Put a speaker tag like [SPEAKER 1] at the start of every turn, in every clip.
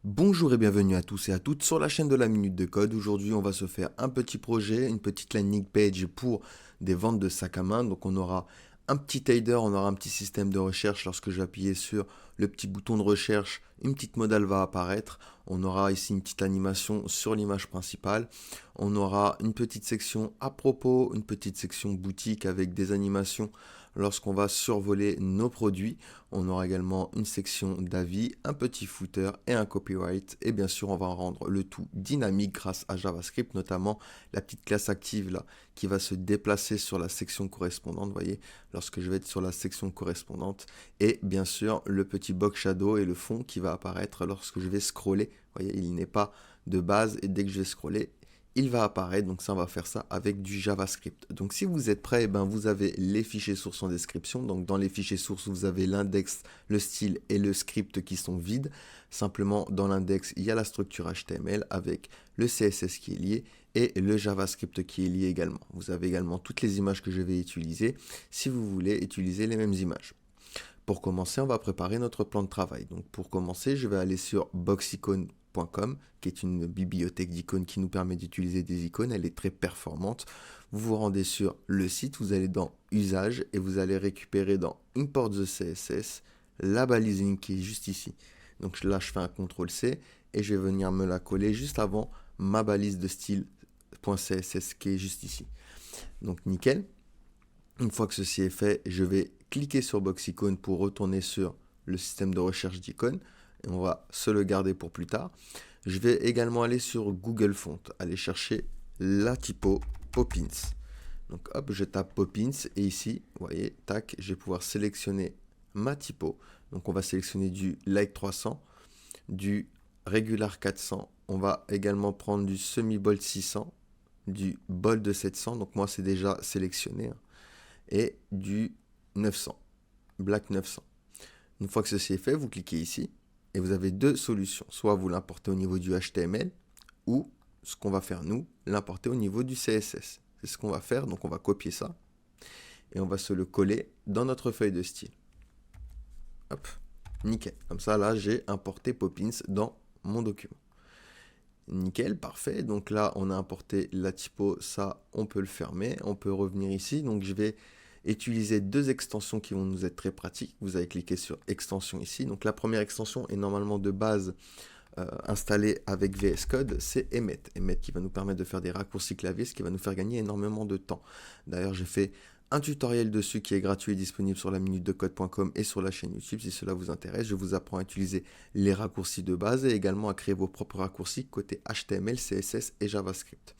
[SPEAKER 1] Bonjour et bienvenue à tous et à toutes sur la chaîne de la Minute de Code. Aujourd'hui, on va se faire un petit projet, une petite landing page pour des ventes de sacs à main. Donc, on aura un petit header, on aura un petit système de recherche. Lorsque je vais appuyer sur le petit bouton de recherche, une petite modale va apparaître. On aura ici une petite animation sur l'image principale. On aura une petite section à propos, une petite section boutique avec des animations lorsqu'on va survoler nos produits. On aura également une section d'avis, un petit footer et un copyright. Et bien sûr, on va rendre le tout dynamique grâce à JavaScript, notamment la petite classe active là qui va se déplacer sur la section correspondante. Vous voyez, lorsque je vais être sur la section correspondante. Et bien sûr, le petit box shadow et le fond qui va apparaître lorsque je vais scroller. Vous voyez, il n'est pas de base et dès que je vais scroller, il va apparaître. Donc ça, on va faire ça avec du JavaScript. Donc si vous êtes prêt, ben, vous avez les fichiers sources en description. Donc dans les fichiers sources, vous avez l'index, le style et le script qui sont vides. Simplement, dans l'index, il y a la structure HTML avec le CSS qui est lié et le JavaScript qui est lié également. Vous avez également toutes les images que je vais utiliser si vous voulez utiliser les mêmes images. Pour commencer, on va préparer notre plan de travail. Donc pour commencer, je vais aller sur boxicon.com, qui est une bibliothèque d'icônes qui nous permet d'utiliser des icônes. Elle est très performante. Vous vous rendez sur le site, vous allez dans Usage et vous allez récupérer dans Import the CSS la balise link qui est juste ici. Donc là, je fais un CTRL-C et je vais venir me la coller juste avant ma balise de style.css qui est juste ici. Donc nickel. Une fois que ceci est fait, je vais cliquer sur Boxicon pour retourner sur le système de recherche d'icônes. Et on va se le garder pour plus tard. Je vais également aller sur Google Font, aller chercher la typo Poppins. Donc hop, je tape Poppins et ici, vous voyez, tac, je vais pouvoir sélectionner ma typo. Donc on va sélectionner du Light 300, du Regular 400. On va également prendre du Semi-Bold 600, du Bold 700. Donc moi, c'est déjà sélectionné. Et du 900, Black 900. Une fois que ceci est fait, vous cliquez ici et vous avez deux solutions. Soit vous l'importez au niveau du HTML ou ce qu'on va faire nous, l'importer au niveau du CSS. C'est ce qu'on va faire, donc on va copier ça et on va se le coller dans notre feuille de style. Hop, nickel. Comme ça, là, j'ai importé Poppins dans mon document. Nickel, parfait. Donc là, on a importé la typo, ça, on peut le fermer. On peut revenir ici. Donc je vais utiliser deux extensions qui vont nous être très pratiques. Vous allez cliquer sur extension ici. Donc la première extension est normalement de base installée avec VS Code, c'est Emmet. Emmet qui va nous permettre de faire des raccourcis clavier, ce qui va nous faire gagner énormément de temps. D'ailleurs, j'ai fait un tutoriel dessus qui est gratuit et disponible sur la minutedecode.com et sur la chaîne YouTube si cela vous intéresse. Je vous apprends à utiliser les raccourcis de base et également à créer vos propres raccourcis côté HTML, CSS et JavaScript.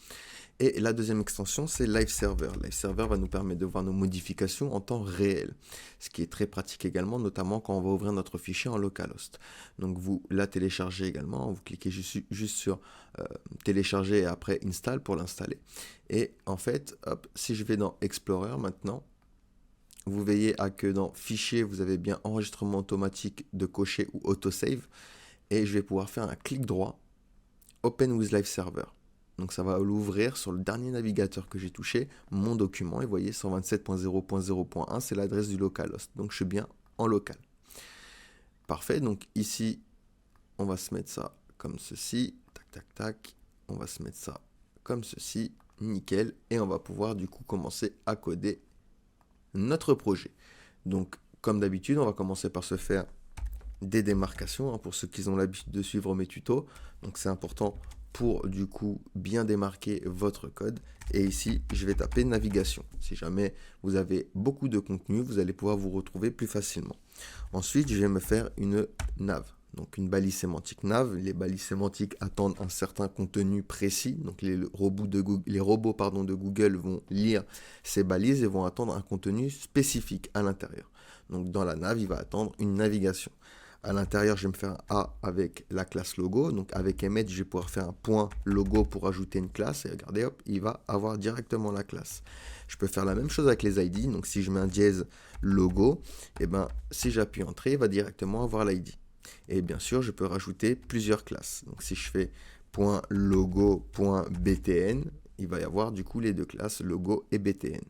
[SPEAKER 1] Et la deuxième extension, c'est Live Server. Live Server va nous permettre de voir nos modifications en temps réel, ce qui est très pratique également, notamment quand on va ouvrir notre fichier en localhost. Donc vous la téléchargez également, vous cliquez juste sur télécharger et après install pour l'installer. Et en fait, hop, si je vais dans Explorer maintenant, vous veillez à que dans Fichier, vous avez bien enregistrement automatique de cocher ou autosave. Et je vais pouvoir faire un clic droit, Open with Live Server. Donc ça va l'ouvrir sur le dernier navigateur que j'ai touché, mon document. Et vous voyez, 127.0.0.1, c'est l'adresse du localhost. Donc je suis bien en local. Parfait, donc ici, on va se mettre ça comme ceci. Tac, tac, tac. On va se mettre ça comme ceci. Nickel. Et on va pouvoir du coup commencer à coder notre projet. Donc comme d'habitude, on va commencer par se faire des démarcations, pour ceux qui ont l'habitude de suivre mes tutos. Donc c'est important pour du coup bien démarquer votre code. Et ici, je vais taper navigation. Si jamais vous avez beaucoup de contenu, vous allez pouvoir vous retrouver plus facilement. Ensuite, je vais me faire une nav. Donc une balise sémantique nav. Les balises sémantiques attendent un certain contenu précis. Donc les robots de Google vont lire ces balises et vont attendre un contenu spécifique à l'intérieur. Donc dans la nav, il va attendre une navigation. À l'intérieur, je vais me faire un A avec la classe logo. Donc avec Emmet, je vais pouvoir faire un point logo pour ajouter une classe. Et regardez, hop, il va avoir directement la classe. Je peux faire la même chose avec les ID. Donc si je mets un dièse logo, et ben, si j'appuie Entrée, il va directement avoir l'ID. Et bien sûr, je peux rajouter plusieurs classes. Donc si je fais .logo.btn, il va y avoir du coup les deux classes logo et btn.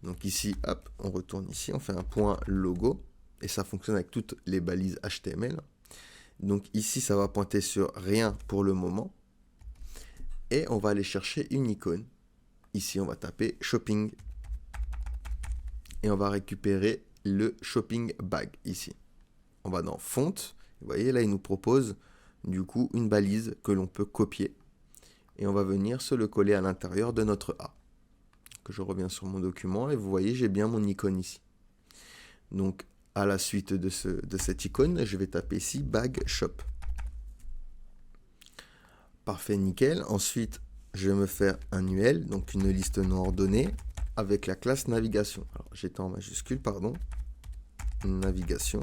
[SPEAKER 1] Donc ici, hop, on retourne ici, on fait un point logo. Et ça fonctionne avec toutes les balises HTML. Donc ici, ça va pointer sur rien pour le moment. Et on va aller chercher une icône. Ici, on va taper shopping. Et on va récupérer le shopping bag ici. On va dans font. Vous voyez, là, il nous propose du coup une balise que l'on peut copier. Et on va venir se le coller à l'intérieur de notre A. Donc, je reviens sur mon document et vous voyez, j'ai bien mon icône ici. Donc, à la suite de cette icône, je vais taper ici bag shop. Parfait, nickel. Ensuite, je vais me faire un UL, donc une liste non ordonnée, avec la classe navigation. Alors, j'étais en majuscule, pardon. Navigation.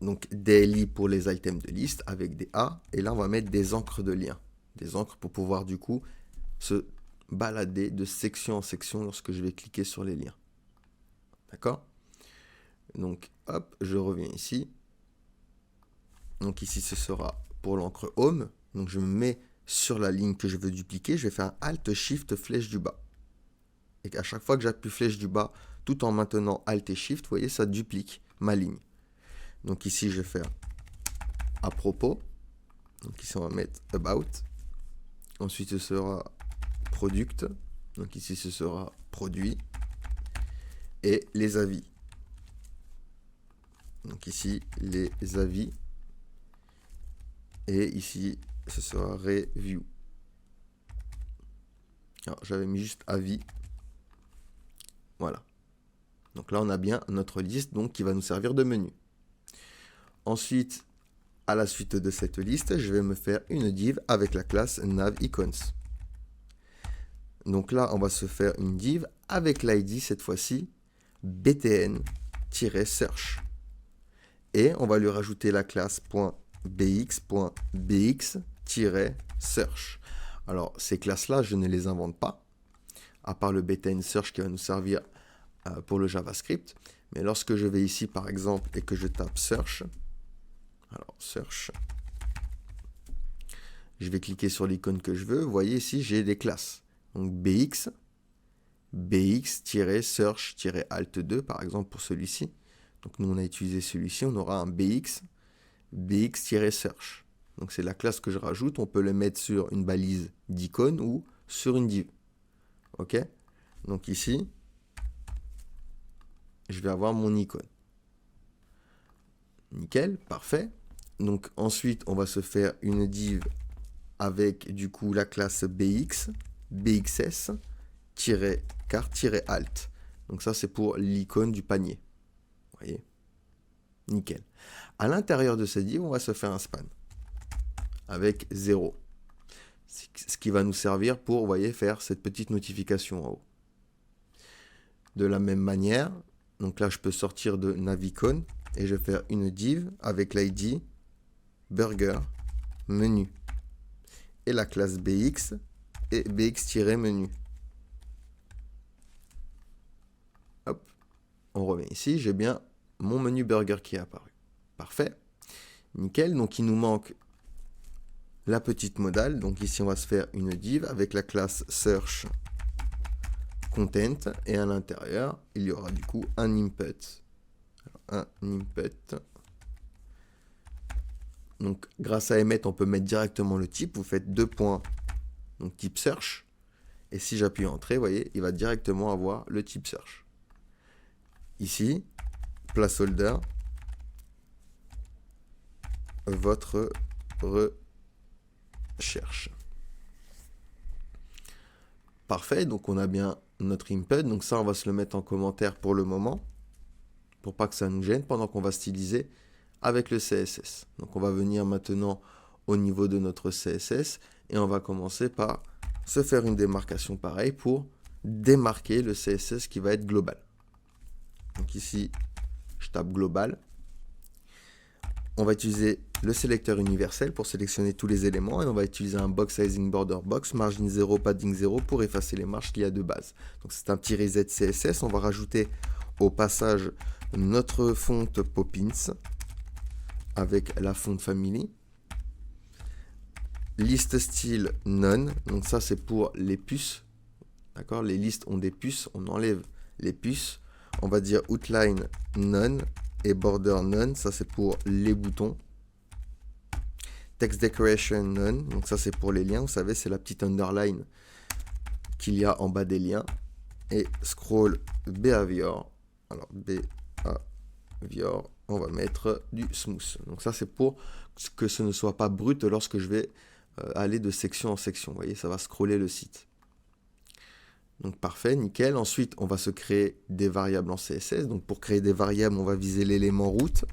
[SPEAKER 1] Donc, daily pour les items de liste avec des A. Et là, on va mettre des encres de lien. Des encres pour pouvoir, du coup, se balader de section en section lorsque je vais cliquer sur les liens. D'accord? Donc, hop, je reviens ici. Donc, ici, ce sera pour l'encre Home. Donc, je me mets sur la ligne que je veux dupliquer. Je vais faire un Alt, Shift, flèche du bas. Et à chaque fois que j'appuie flèche du bas, tout en maintenant Alt et Shift, vous voyez, ça duplique ma ligne. Donc, ici, je vais faire à propos. Donc, ici, on va mettre About. Ensuite, ce sera Product. Donc, ici, ce sera Produit. Et les avis. Donc, ici, les avis. Et ici, ce sera Review. Alors, j'avais mis juste avis. Voilà. Donc là, on a bien notre liste donc, qui va nous servir de menu. Ensuite, à la suite de cette liste, je vais me faire une div avec la classe navIcons. Donc là, on va se faire une div avec l'ID, cette fois-ci, btn-search. Et on va lui rajouter la classe .bx.bx-search. Alors, ces classes-là, je ne les invente pas, à part le btn-search qui va nous servir pour le JavaScript. Mais lorsque je vais ici, par exemple, et que je tape search, alors search, je vais cliquer sur l'icône que je veux. Vous voyez ici, j'ai des classes. Donc bx, bx-search-alt2, par exemple, pour celui-ci. Donc nous, on a utilisé celui-ci, on aura un bx, bx-search. Donc c'est la classe que je rajoute. On peut le mettre sur une balise d'icône ou sur une div. OK? Donc ici, je vais avoir mon icône. Nickel, parfait. Donc ensuite, on va se faire une div avec du coup la classe bx, bxs-cart-alt. Donc ça, c'est pour l'icône du panier. Vous voyez? Nickel. À l'intérieur de cette div, on va se faire un span avec 0. Ce qui va nous servir pour, vous voyez, faire cette petite notification en haut. De la même manière, donc là, je peux sortir de navicon et je vais faire une div avec l'ID burger menu et la classe bx et bx-menu. Hop, on revient ici, j'ai bien mon menu burger qui est apparu. Parfait, nickel. Donc il nous manque la petite modale. Donc ici, on va se faire une div avec la classe search content et à l'intérieur, il y aura du coup un input. Alors, un input. Donc grâce à emmet, on peut mettre directement le type. Vous faites 2 points, donc type search. Et si j'appuie entrée, vous voyez, il va directement avoir le type search. Ici, placeholder, votre recherche. Parfait, donc on a bien notre input. Donc ça, on va se le mettre en commentaire pour le moment, pour pas que ça nous gêne, pendant qu'on va styliser avec le CSS. Donc on va venir maintenant au niveau de notre CSS et on va commencer par se faire une démarcation pareille pour démarquer le CSS qui va être global. Donc ici, je tape global. On va utiliser le sélecteur universel pour sélectionner tous les éléments et on va utiliser un box sizing border box, margin 0, padding 0 pour effacer les marges qu'il y a de base. Donc c'est un petit reset CSS. On va rajouter au passage notre fonte Poppins avec la fonte family. Liste style none. Donc ça c'est pour les puces. D'accord? Les listes ont des puces. On enlève les puces. On va dire outline none et border none. Ça c'est pour les boutons. text decoration none, donc ça c'est pour les liens, vous savez, c'est la petite underline qu'il y a en bas des liens. Et scroll behavior, alors behavior, on va mettre du smooth. Donc ça c'est pour que ce ne soit pas brut lorsque je vais aller de section en section. Vous voyez, ça va scroller le site. Donc parfait, nickel. Ensuite, on va se créer des variables en CSS. Donc pour créer des variables, on va viser l'élément route.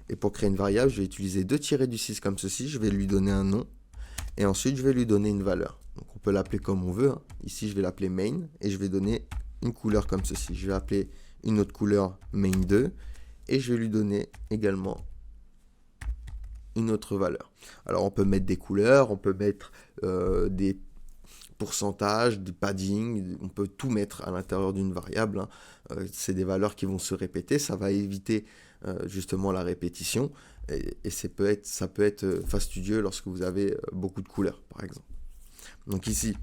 [SPEAKER 1] Et pour créer une variable, je vais utiliser 2-6 comme ceci. Je vais lui donner un nom. Et ensuite, je vais lui donner une valeur. Donc on peut l'appeler comme on veut, hein. Ici, je vais l'appeler main. Et je vais donner une couleur comme ceci. Je vais appeler une autre couleur main 2. Et je vais lui donner également une autre valeur. Alors on peut mettre des couleurs, on peut mettre des pourcentages, du padding, on peut tout mettre à l'intérieur d'une variable, hein. C'est des valeurs qui vont se répéter, ça va éviter justement la répétition et ça peut être fastidieux lorsque vous avez beaucoup de couleurs par exemple. Donc ici,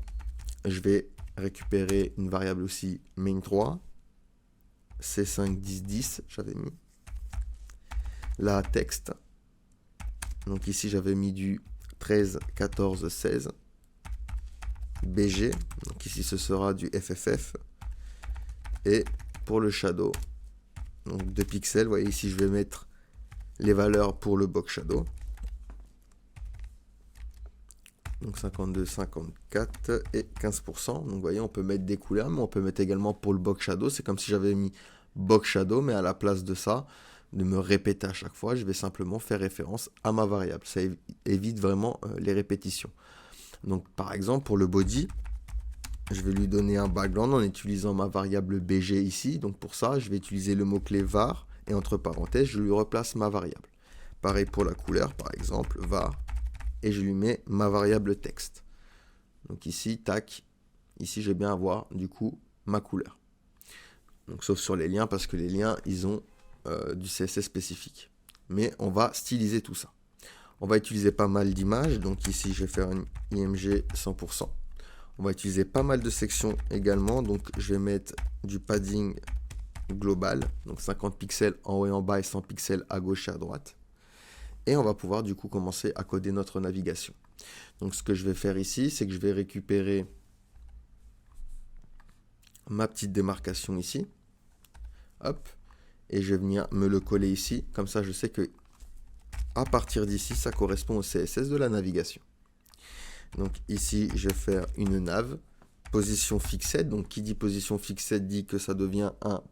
[SPEAKER 1] je vais récupérer une variable aussi main3, C5, 10, 10, j'avais mis. La texte, donc ici j'avais mis du 13, 14, 16. BG, donc ici ce sera du FFF. Et pour le shadow, donc 2 pixels, vous voyez ici je vais mettre les valeurs pour le box shadow. Donc 52, 54 et 15%. Donc vous voyez, on peut mettre des couleurs, mais on peut mettre également pour le box shadow. C'est comme si j'avais mis box shadow, mais à la place de ça, de me répéter à chaque fois, je vais simplement faire référence à ma variable. Ça évite vraiment les répétitions. Donc par exemple, pour le body, je vais lui donner un background en utilisant ma variable BG ici. Donc pour ça, je vais utiliser le mot-clé var et entre parenthèses, je lui replace ma variable. Pareil pour la couleur, par exemple, var, et je lui mets ma variable texte. Donc ici, tac, ici, je vais bien avoir du coup ma couleur. Donc sauf sur les liens, parce que les liens, ils ont du CSS spécifique. Mais on va styliser tout ça. On va utiliser pas mal d'images. Donc ici, je vais faire une IMG 100%. On va utiliser pas mal de sections également. Donc je vais mettre du padding global. Donc 50 pixels en haut et en bas et 100 pixels à gauche et à droite. Et on va pouvoir du coup commencer à coder notre navigation. Donc ce que je vais faire ici, c'est que je vais récupérer ma petite démarcation ici. Hop. Et je vais venir me le coller ici. Comme ça, je sais que à partir d'ici, ça correspond au CSS de la navigation. Donc ici, je vais faire une nav, position fixed. Donc qui dit position fixed dit que ça devient un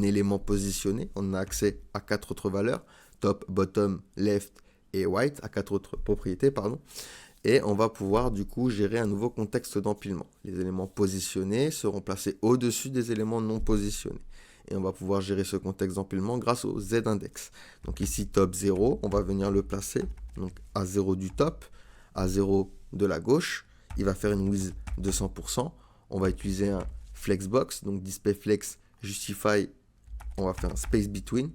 [SPEAKER 1] élément positionné. On a accès à 4 autres valeurs, top, bottom, left et right, à 4 autres propriétés, pardon. Et on va pouvoir du coup gérer un nouveau contexte d'empilement. Les éléments positionnés seront placés au-dessus des éléments non positionnés. Et on va pouvoir gérer ce contexte d'empilement grâce au Z-index. Donc ici, top 0, on va venir le placer. Donc à 0 du top, à 0 de la gauche. Il va faire une width de 100%. On va utiliser un flexbox. Donc display flex justify, on va faire un space between.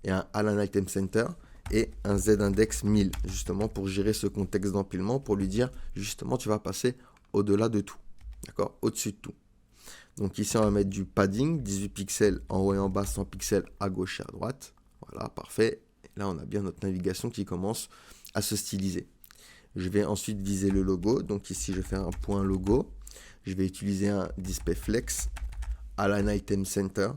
[SPEAKER 1] Et un align item center. Et un Z-index 1000, justement pour gérer ce contexte d'empilement, pour lui dire, justement, tu vas passer au-delà de tout. D'accord? Au-dessus de tout. Donc ici, on va mettre du padding, 18 pixels en haut et en bas, 100 pixels à gauche et à droite. Voilà, parfait. Et là, on a bien notre navigation qui commence à se styliser. Je vais ensuite viser le logo. Donc ici, je vais faire un point logo. Je vais utiliser un display flex, align item center,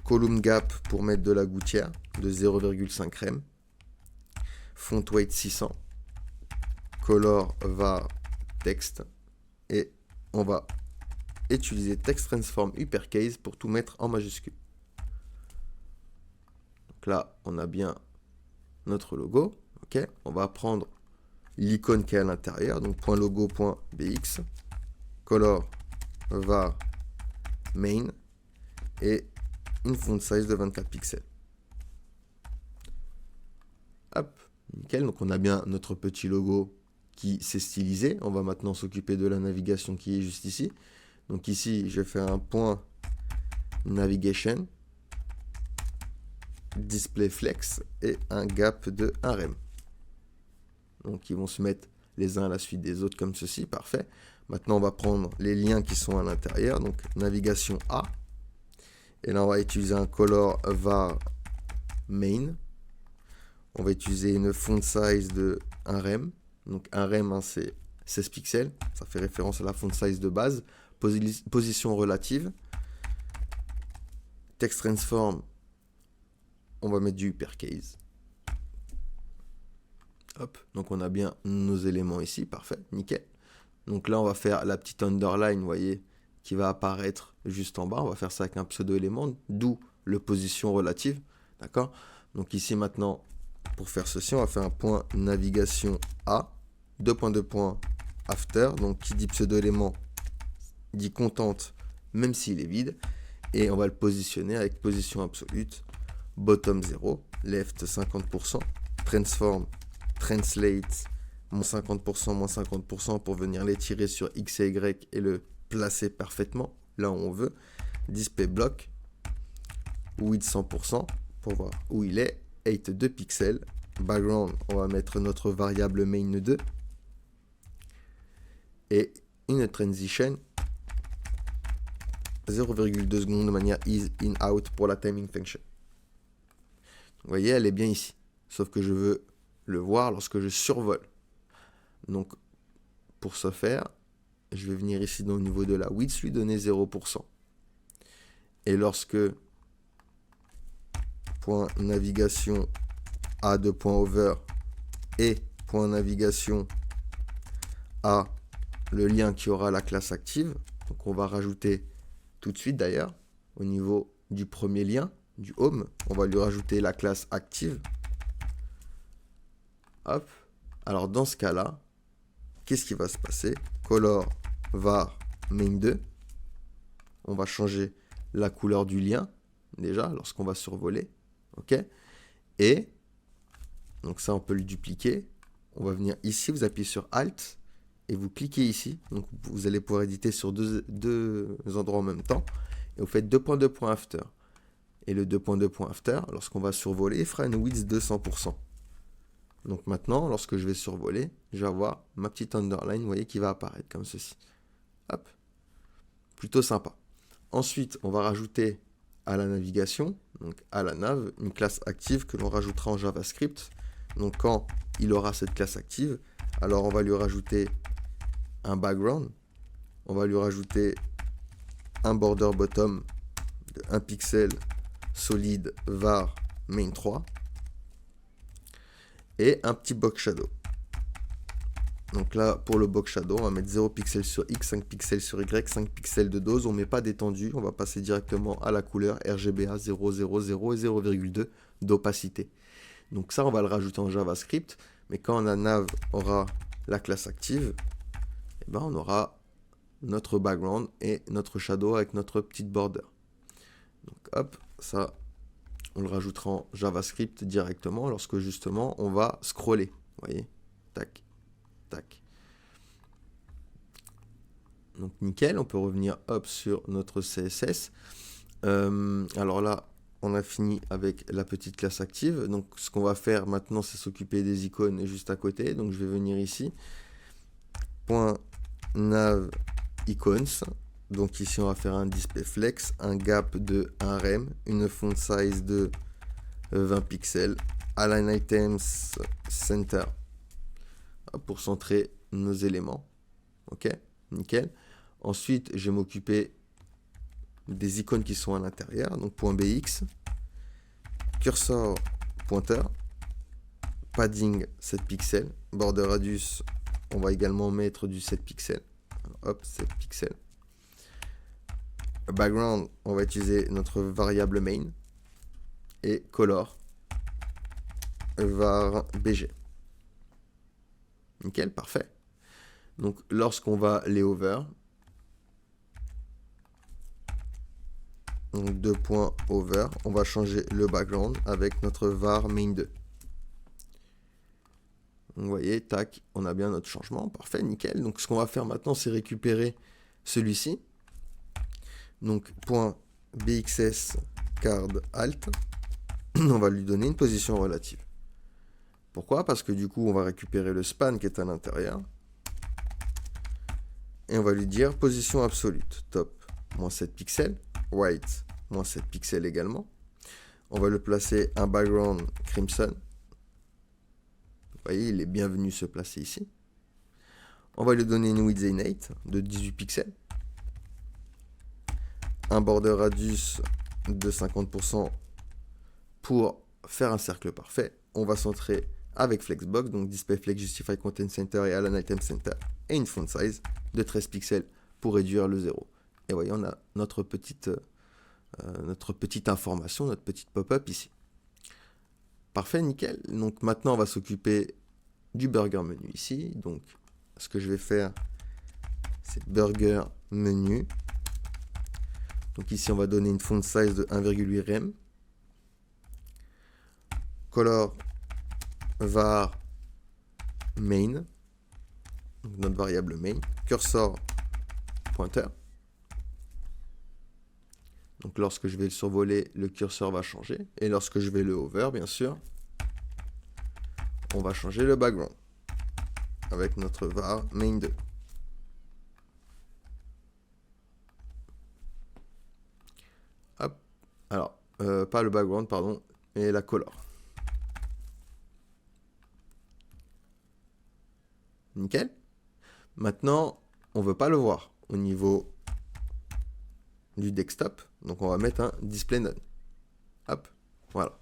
[SPEAKER 1] column gap pour mettre de la gouttière de 0,5 rem, font weight 600, color var text, et on va utiliser text transform uppercase pour tout mettre en majuscule. Donc là, on a bien notre logo. Ok, on va prendre l'icône qui est à l'intérieur, donc .logo.bx, color var main et une font size de 24 pixels. Hop, nickel. Donc on a bien notre petit logo qui s'est stylisé. On va maintenant s'occuper de la navigation qui est juste ici. Donc ici, je vais faire un point navigation, display flex et un gap de 1 rem. Donc ils vont se mettre les uns à la suite des autres comme ceci, parfait. Maintenant on va prendre les liens qui sont à l'intérieur, donc navigation A. Et là on va utiliser un color var main On va utiliser une font size de 1 rem. Donc 1 rem, hein, c'est 16 pixels. Ça fait référence à la font size de base. Position relative. Text transform, on va mettre du uppercase. Hop, donc on a bien nos éléments ici, parfait, nickel. Donc là, on va faire la petite underline, vous voyez, qui va apparaître juste en bas. On va faire ça avec un pseudo-élément, d'où le position relative, d'accord? Donc ici maintenant, pour faire ceci, on va faire un point navigation A, deux points after, donc qui dit pseudo-élément, dit contente, même s'il est vide. Et on va le positionner avec position absolue, bottom 0, left 50%, transform, translate, moins 50% pour venir l'étirer sur X et Y et le placer parfaitement là où on veut. Display block, width 100% pour voir où il est, 8 2 pixels. Background, on va mettre notre variable main 2 et une transition 0,2 secondes de manière is in out pour la timing function. Vous voyez, elle est bien ici. Sauf que je veux le voir lorsque je survole. Donc, pour ce faire, je vais venir ici au niveau de la width, lui donner 0%. Et lorsque point navigation A de point over et point navigation A, le lien qui aura la classe active, donc on va rajouter tout de suite d'ailleurs, au niveau du premier lien, du home, on va lui rajouter la classe active. Hop. Alors dans ce cas-là, qu'est-ce qui va se passer? Color var main 2. On va changer la couleur du lien, déjà, lorsqu'on va survoler. OK? Et, donc ça, on peut le dupliquer. On va venir ici, vous appuyez sur Alt, et vous cliquez ici, donc vous allez pouvoir éditer sur deux endroits en même temps, et vous faites 2.2 after. Et le 2.2 after, lorsqu'on va survoler, il fera une width de 100%. Donc maintenant, lorsque je vais survoler, je vais avoir ma petite underline, vous voyez, qui va apparaître comme ceci. Hop, plutôt sympa. Ensuite, on va rajouter à la navigation, donc à la nav, une classe active que l'on rajoutera en JavaScript. Donc quand il aura cette classe active, alors on va lui rajouter un background, on va lui rajouter un border bottom de 1 pixel solide var main 3 et un petit box shadow. Donc là, pour le box shadow, on va mettre 0 pixels sur X, 5 pixels sur Y, 5 pixels de dose. On ne met pas d'étendue, on va passer directement à la couleur RGBA 000 et 0,2 d'opacité. Donc ça, on va le rajouter en JavaScript. Mais quand la nav aura la classe active, eh ben, on aura notre background et notre shadow avec notre petite border. Donc hop, ça, on le rajoutera en JavaScript directement lorsque justement on va scroller. Vous voyez, tac, tac. Donc nickel, on peut revenir hop sur notre CSS. Alors là, on a fini avec la petite classe active. Donc ce qu'on va faire maintenant, c'est s'occuper des icônes juste à côté. Donc je vais venir ici. Point nav icons. Donc ici, on va faire un display flex, un gap de 1 rem, une font size de 20 pixels, align items center pour centrer nos éléments. Ok, nickel. Ensuite, je vais m'occuper des icônes qui sont à l'intérieur. Donc .bx, cursor pointeur, padding 7 pixels, border radius, on va également mettre du 7 pixels. Hop, 7 pixels. Background, on va utiliser notre variable main et color var bg. Nickel, parfait. Donc lorsqu'on va les over, donc 2 points over, on va changer le background avec notre var main 2. Vous voyez, tac, on a bien notre changement, parfait, nickel. Donc ce qu'on va faire maintenant, c'est récupérer celui-ci. Donc point bxs card alt, on va lui donner une position relative. Pourquoi? Parce que du coup, on va récupérer le span qui est à l'intérieur. Et on va lui dire position absolue, top, moins 7 pixels, white, moins 7 pixels également. On va le placer un background crimson, voyez, il est bienvenu se placer ici. On va lui donner une width innate de 18 pixels. Un border radius de 50% pour faire un cercle parfait. On va centrer avec Flexbox, donc Display Flex, Justify Content Center et Align Item Center, et une font size de 13 pixels pour réduire le 0. Et voyez, on a notre petite information, notre petite pop-up ici. Parfait, nickel. Donc maintenant, on va s'occuper du burger menu ici. Donc, ce que je vais faire, c'est burger menu. Donc ici, on va donner une font size de 1,8 rem. Color var main. Donc notre variable main. Cursor pointer. Donc lorsque je vais le survoler, le curseur va changer. Et lorsque je vais le hover, bien sûr, on va changer le background avec notre var main 2. Hop. Alors, pas le background, pardon, mais la color. Nickel. Maintenant, on ne veut pas le voir au niveau du desktop. Donc on va mettre un display none. Hop, voilà.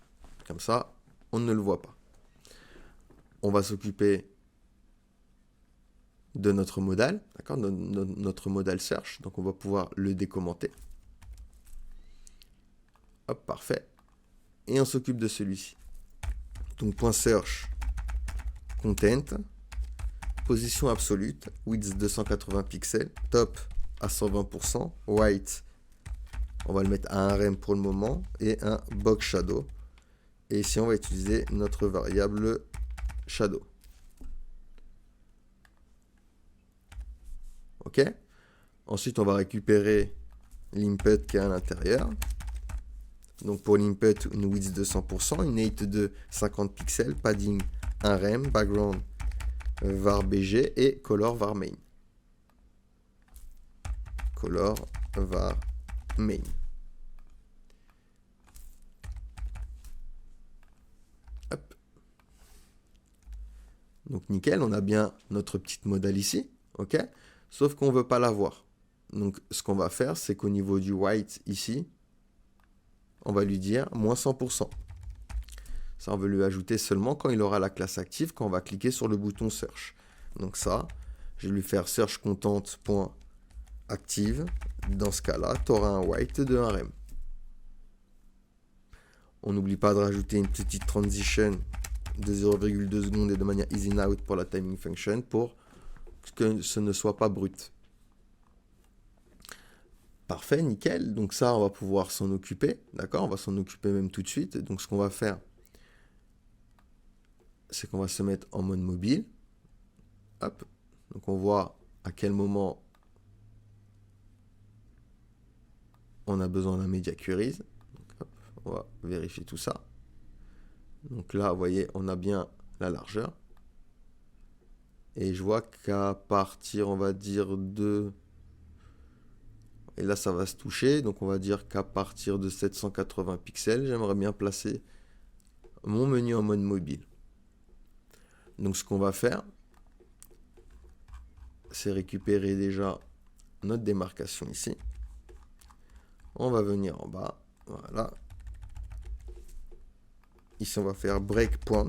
[SPEAKER 1] Comme ça, on ne le voit pas. On va s'occuper de notre modal, d'accord, notre modal search. Donc on va pouvoir le décommenter. Hop, parfait. Et on s'occupe de celui-ci. Donc point .search content, position absolue, width 280 pixels, top à 120%, white, on va le mettre à 1 rem pour le moment, et un box shadow. Et ici, on va utiliser notre variable shadow. OK. Ensuite, on va récupérer l'input qui est à l'intérieur. Donc pour l'input, une width de 100%, une height de 50 pixels, padding 1 rem, background var bg et color var main. Color var main. Hop. Donc nickel, on a bien notre petite modal ici, ok. Sauf qu'on ne veut pas la voir. Donc ce qu'on va faire, c'est qu'au niveau du white ici, on va lui dire moins 100%. Ça, on veut lui ajouter seulement quand il aura la classe active, quand on va cliquer sur le bouton search. Donc ça, je vais lui faire search content.active. Dans ce cas-là, tu auras un white de 1 rem. On n'oublie pas de rajouter une petite transition de 0,2 secondes et de manière easy out pour la timing function pour que ce ne soit pas brut. Parfait, nickel. Donc ça, on va pouvoir s'en occuper. D'accord, on va s'en occuper même tout de suite. Donc ce qu'on va faire, c'est qu'on va se mettre en mode mobile. Hop. Donc on voit à quel moment on a besoin d'un media queries. Donc, hop, on va vérifier tout ça. Donc là, vous voyez, on a bien la largeur. Et je vois qu'à partir, on va dire de... Et là, ça va se toucher. Donc on va dire qu'à partir de 780 pixels, j'aimerais bien placer mon menu en mode mobile. Donc ce qu'on va faire, c'est récupérer déjà notre démarcation ici. On va venir en bas. Voilà. Ici, on va faire breakpoint.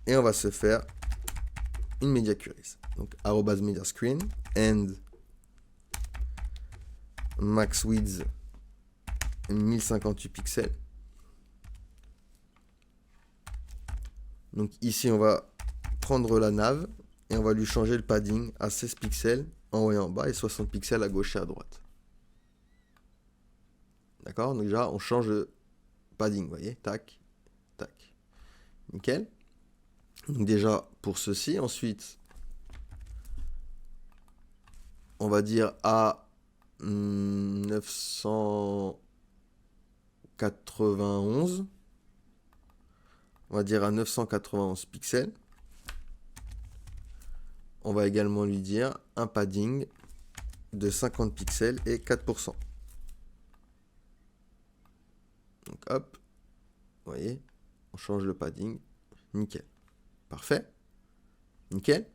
[SPEAKER 1] Et on va se faire une media queries. Donc, arrobas media screen and max width 1058 pixels. Donc ici, on va prendre la nav et on va lui changer le padding à 16 pixels en haut et en bas et 60 pixels à gauche et à droite. D'accord? Donc déjà, on change le padding, vous voyez? Tac, tac. Nickel. Donc déjà, pour ceci, ensuite, on va dire à 991. On va dire à 991 pixels. On va également lui dire un padding de 50 pixels et 4%. Donc hop, vous voyez, On change le padding. Nickel. Parfait. Nickel.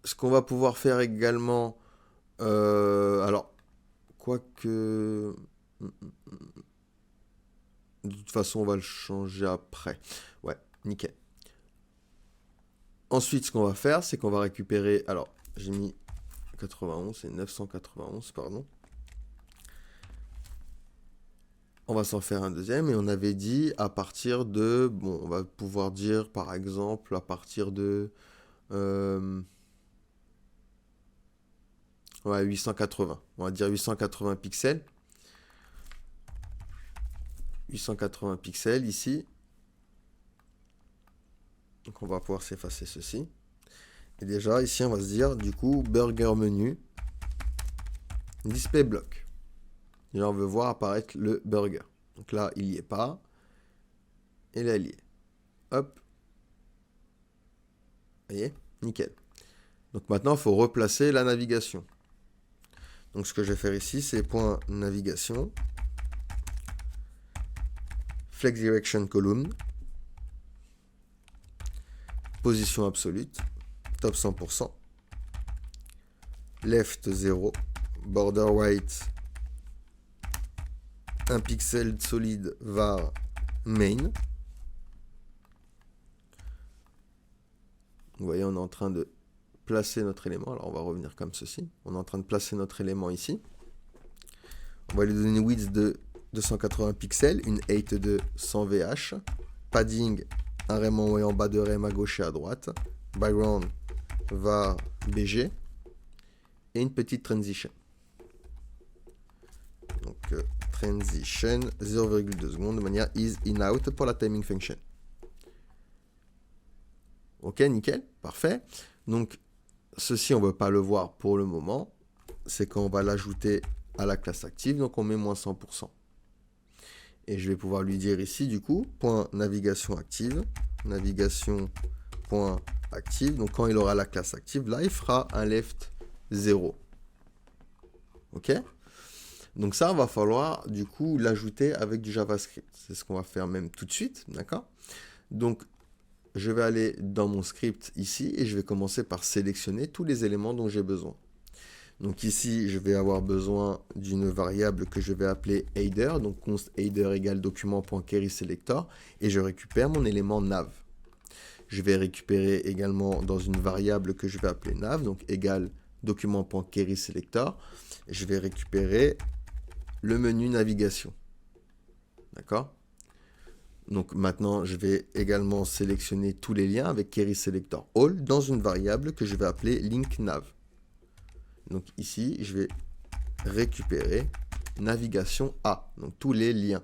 [SPEAKER 1] Ce qu'on va pouvoir faire également, alors, quoique, de toute façon, on va le changer après. Ouais, nickel. Ensuite, ce qu'on va faire, c'est qu'on va récupérer, alors, j'ai mis 91, c'est 991, pardon. On va s'en faire un deuxième, et on avait dit à partir de, bon, on va pouvoir dire, par exemple, à partir de... ouais, 880. On va dire 880 pixels. 880 pixels ici. Donc on va pouvoir s'effacer ceci. Et déjà, ici, on va se dire, du coup, burger menu, display block. Et là, on veut voir apparaître le burger. Donc là, il n'y est pas. Et là, il y est. Hop. Vous voyez? Nickel. Donc maintenant, il faut replacer la navigation. Donc ce que je vais faire ici, c'est point navigation, flex direction column, position absolue, top 100%, left 0, border right, 1 pixel solide var main. Vous voyez, on est en train de placer notre élément. Alors on va revenir comme ceci. On est en train de placer notre élément ici. On va lui donner une width de 280 pixels, une height de 100 VH, padding, un rem en haut et en bas de rem à gauche et à droite, background var BG et une petite transition. Donc transition 0,2 secondes de manière is in out pour la timing function. Ok, nickel, parfait. Donc ceci, on ne veut pas le voir pour le moment. C'est quand on va l'ajouter à la classe active. Donc on met moins 100%. Et je vais pouvoir lui dire ici, du coup, point navigation active. Navigation point active. Donc quand il aura la classe active, là, il fera un left 0. Ok? Donc ça, va falloir, du coup, l'ajouter avec du JavaScript. C'est ce qu'on va faire même tout de suite. D'accord? Donc, je vais aller dans mon script ici et je vais commencer par sélectionner tous les éléments dont j'ai besoin. Donc ici, je vais avoir besoin d'une variable que je vais appeler header. Donc const header égale document.querySelector et je récupère mon élément nav. Je vais récupérer également dans une variable que je vais appeler nav, donc égale document.querySelector. Je vais récupérer le menu navigation. D'accord ? Donc maintenant, je vais également sélectionner tous les liens avec querySelector all dans une variable que je vais appeler linkNav. Donc ici, je vais récupérer navigation A, donc tous les liens.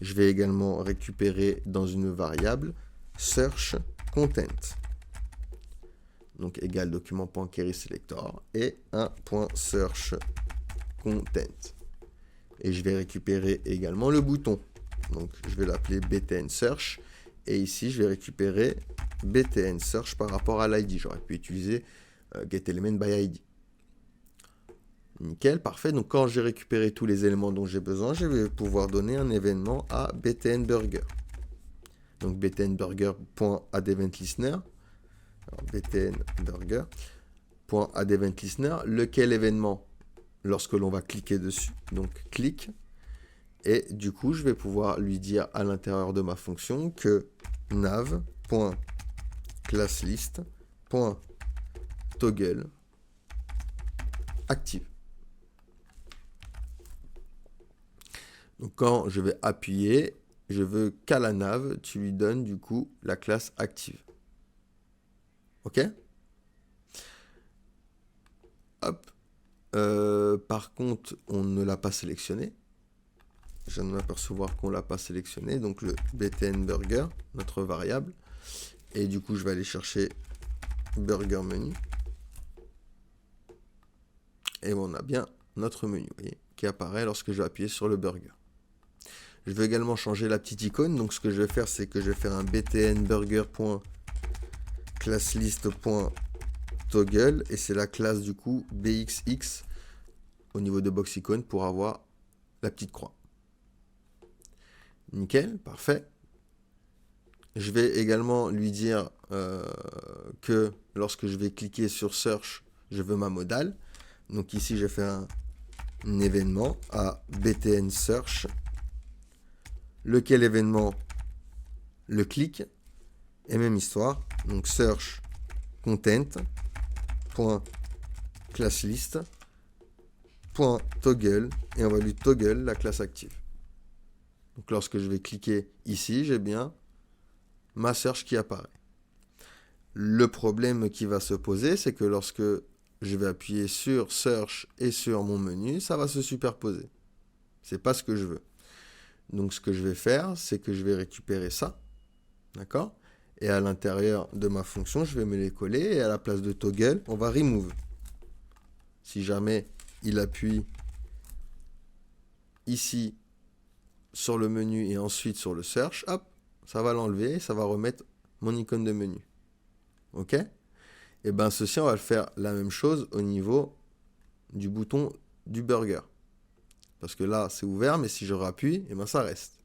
[SPEAKER 1] Je vais également récupérer dans une variable search content. Donc égal document.querySelector et un point search content. Et je vais récupérer également le bouton. Donc je vais l'appeler btn search et ici je vais récupérer btn search par rapport à l'id. J'aurais pu utiliser getElement by id. Nickel, parfait. Donc quand j'ai récupéré tous les éléments dont j'ai besoin, je vais pouvoir donner un événement à btnburger. Donc btnburger.addEventListener. btnburger.addEventListener, lequel événement lorsque l'on va cliquer dessus. Donc clic. Et du coup, je vais pouvoir lui dire à l'intérieur de ma fonction que nav.classlist.toggle active. Donc quand je vais appuyer, je veux qu'à la nav, tu lui donnes du coup la classe active. Ok? Hop. Par contre, on ne l'a pas sélectionné. Je viens de m'apercevoir qu'on ne l'a pas sélectionné. Donc le btnburger, notre variable. Et du coup, je vais aller chercher burger menu. Et on a bien notre menu, vous voyez, qui apparaît lorsque je vais appuyer sur le burger. Je vais également changer la petite icône. Donc ce que je vais faire, c'est que je vais faire un btnburger.classlist.toggle et c'est la classe du coup bxx au niveau de box icône pour avoir la petite croix. Nickel, parfait. Je vais également lui dire que lorsque je vais cliquer sur Search, je veux ma modale. Donc ici, je fais un événement à btn search, lequel événement le clic, et même histoire. Donc search content.classList.toggle, et on va lui toggle la classe active. Donc lorsque je vais cliquer ici, j'ai bien ma search qui apparaît. Le problème qui va se poser, c'est que lorsque je vais appuyer sur Search et sur mon menu, ça va se superposer. C'est pas ce que je veux. Donc ce que je vais faire, c'est que je vais récupérer ça. D'accord? Et à l'intérieur de ma fonction, je vais me les coller. Et à la place de toggle, on va remove. Si jamais il appuie ici sur le menu et ensuite sur le search, hop, ça va l'enlever et ça va remettre mon icône de menu. OK? Et bien ceci, on va le faire la même chose au niveau du bouton du burger. Parce que là, c'est ouvert, mais si je rappuie, et ben ça reste.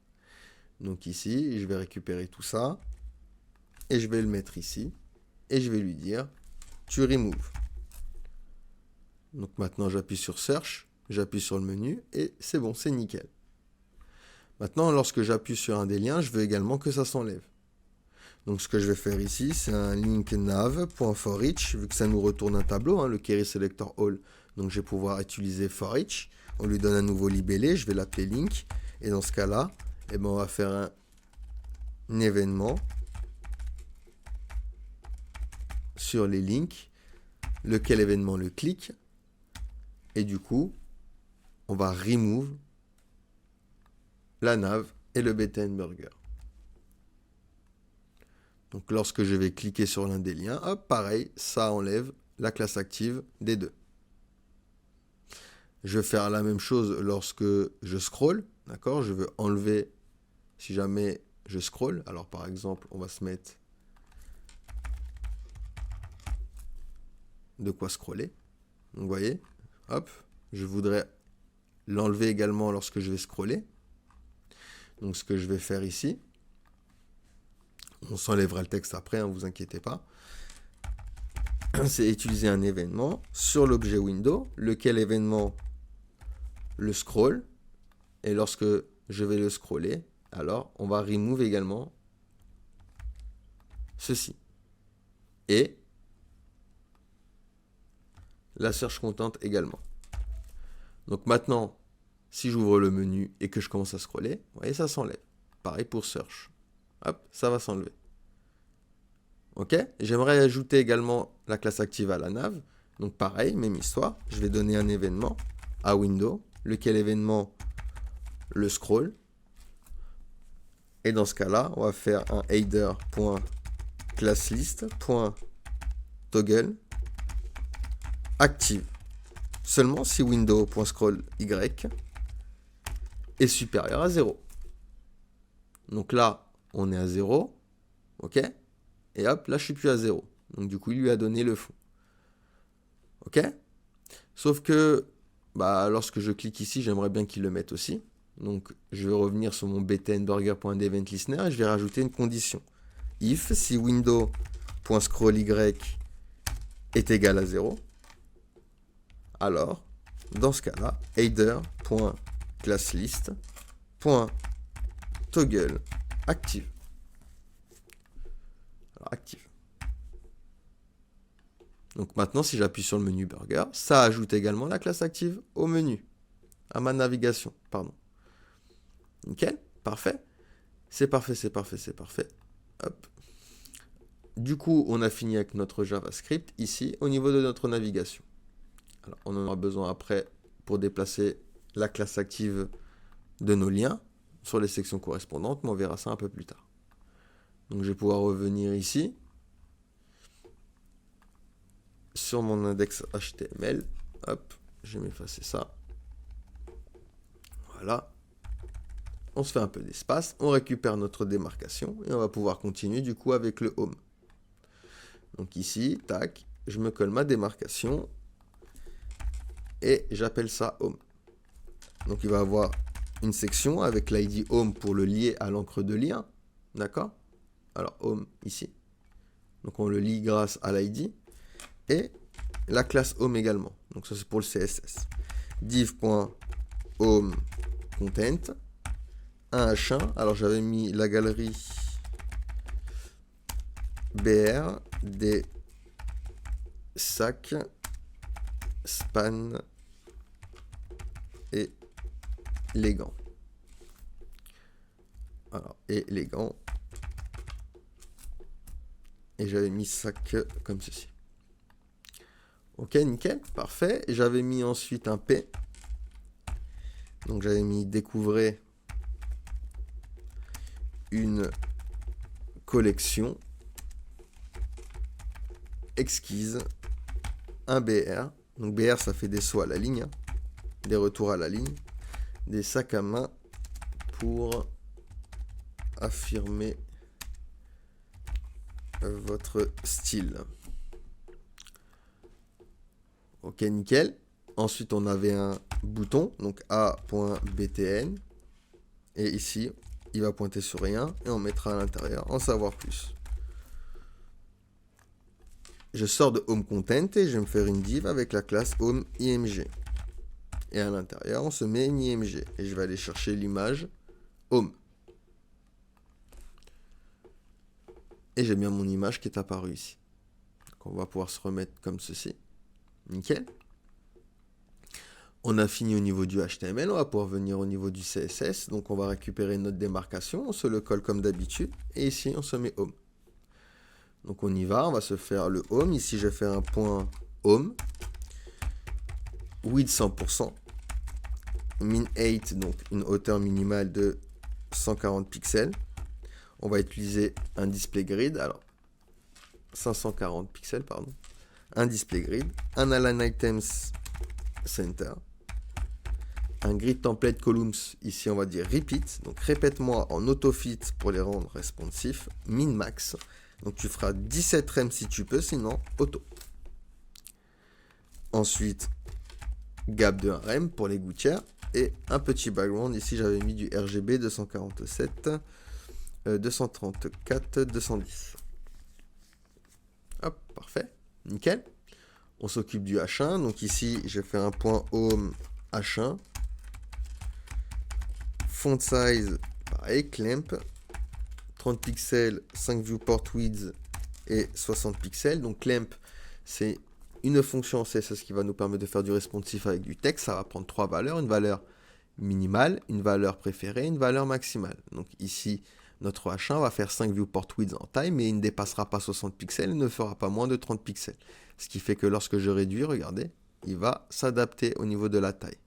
[SPEAKER 1] Donc ici, je vais récupérer tout ça et je vais le mettre ici et je vais lui dire tu remove. Donc maintenant, j'appuie sur Search, j'appuie sur le menu et c'est bon, c'est nickel. Maintenant, lorsque j'appuie sur un des liens, je veux également que ça s'enlève. Donc ce que je vais faire ici, c'est un link nav.forEach, vu que ça nous retourne un tableau, le Query Selector All. Donc je vais pouvoir utiliser forEach. On lui donne un nouveau libellé, je vais l'appeler link. Et dans ce cas-là, eh ben, on va faire un événement sur les links, lequel événement le clique. Et du coup, on va remove la nav et le btn burger. Donc lorsque je vais cliquer sur l'un des liens, hop, pareil, ça enlève la classe active des deux. Je vais faire la même chose lorsque je scroll, d'accord? Je veux enlever, si jamais je scroll, alors par exemple, on va se mettre de quoi scroller. Donc vous voyez, hop, je voudrais l'enlever également lorsque je vais scroller. Donc ce que je vais faire ici, on s'enlèvera le texte après, vous inquiétez pas. C'est utiliser un événement sur l'objet window, lequel événement le scroll. Et lorsque je vais le scroller, alors on va remove également ceci. Et la search content également. Donc maintenant, si j'ouvre le menu et que je commence à scroller, vous voyez, ça s'enlève. Pareil pour search. Hop, ça va s'enlever. Ok? J'aimerais ajouter également la classe active à la nav. Donc pareil, même histoire. Je vais donner un événement à window, lequel événement le scroll. Et dans ce cas-là, on va faire un header.classList.toggle active. Seulement si window.scroll y est supérieur à 0. Donc là, on est à 0. OK? Et hop, là, je suis plus à 0. Donc du coup, il lui a donné le fond. OK? Sauf que, lorsque je clique ici, j'aimerais bien qu'il le mette aussi. Donc, je vais revenir sur mon btnburger.eventListener et je vais rajouter une condition. If, si window.scroll y est égal à 0, alors, dans ce cas-là, header.classList.toggle active. Alors, active. Donc maintenant, si j'appuie sur le menu burger, ça ajoute également la classe active au menu, à ma navigation, pardon. Nickel, parfait. C'est parfait, c'est parfait, c'est parfait. Hop. Du coup, on a fini avec notre JavaScript ici, au niveau de notre navigation. Alors, on en aura besoin après pour déplacer la classe active de nos liens sur les sections correspondantes, mais on verra ça un peu plus tard. Donc, je vais pouvoir revenir ici sur mon index HTML. Hop, je vais m'effacer ça. Voilà. On se fait un peu d'espace, on récupère notre démarcation et on va pouvoir continuer du coup avec le home. Donc ici, tac, je me colle ma démarcation et j'appelle ça home. Donc il va avoir une section avec l'ID home pour le lier à l'encre de lien. D'accord? Alors, home ici. Donc, on le lie grâce à l'ID. Et la classe home également. Donc, ça, c'est pour le CSS. div.home content. Un H1. Alors, j'avais mis la galerie BR des sacs span et les gants. Alors, et les gants. Et j'avais mis sac comme ceci. Ok, nickel, parfait. Et j'avais mis ensuite un P. Donc j'avais mis découvrez une collection exquise, un BR. Donc BR, ça fait des sauts à la ligne, hein, des retours à la ligne, des sacs à main pour affirmer votre style. Ok, nickel. Ensuite, on avait un bouton, donc a.btn. Et ici, il va pointer sur rien et on mettra à l'intérieur en savoir plus. Je sors de Home Content et je vais me faire une div avec la classe Home IMG. Et à l'intérieur, on se met une IMG. Et je vais aller chercher l'image Home. Et j'ai bien mon image qui est apparue ici. Donc on va pouvoir se remettre comme ceci. Nickel. On a fini au niveau du HTML, on va pouvoir venir au niveau du CSS. Donc on va récupérer notre démarcation, on se le colle comme d'habitude. Et ici, on se met Home. Donc on y va, on va se faire le Home. Ici, je vais faire un point Home. Width 100%. Min 8, donc une hauteur minimale de 140 pixels. On va utiliser un display grid. Alors, 540 pixels, pardon. Un display grid. Un align items center. Un grid template columns, ici on va dire repeat, donc répète-moi en autofit pour les rendre responsifs, min max, donc tu feras 17 rem si tu peux, sinon auto. Ensuite, gap de 1 rem pour les gouttières, et un petit background, ici j'avais mis du RGB 247, 234, 210. Hop, parfait, nickel. On s'occupe du H1, donc ici je vais faire un point home H1. Font size, pareil, clamp, 30 pixels, 5 viewport width et 60 pixels. Donc clamp, c'est une fonction CSS qui va nous permettre de faire du responsif avec du texte. Ça va prendre 3 valeurs, une valeur minimale, une valeur préférée, une valeur maximale. Donc ici, notre H1 va faire 5 viewport width en taille, mais il ne dépassera pas 60 pixels, il ne fera pas moins de 30 pixels. Ce qui fait que lorsque je réduis, regardez, il va s'adapter au niveau de la taille.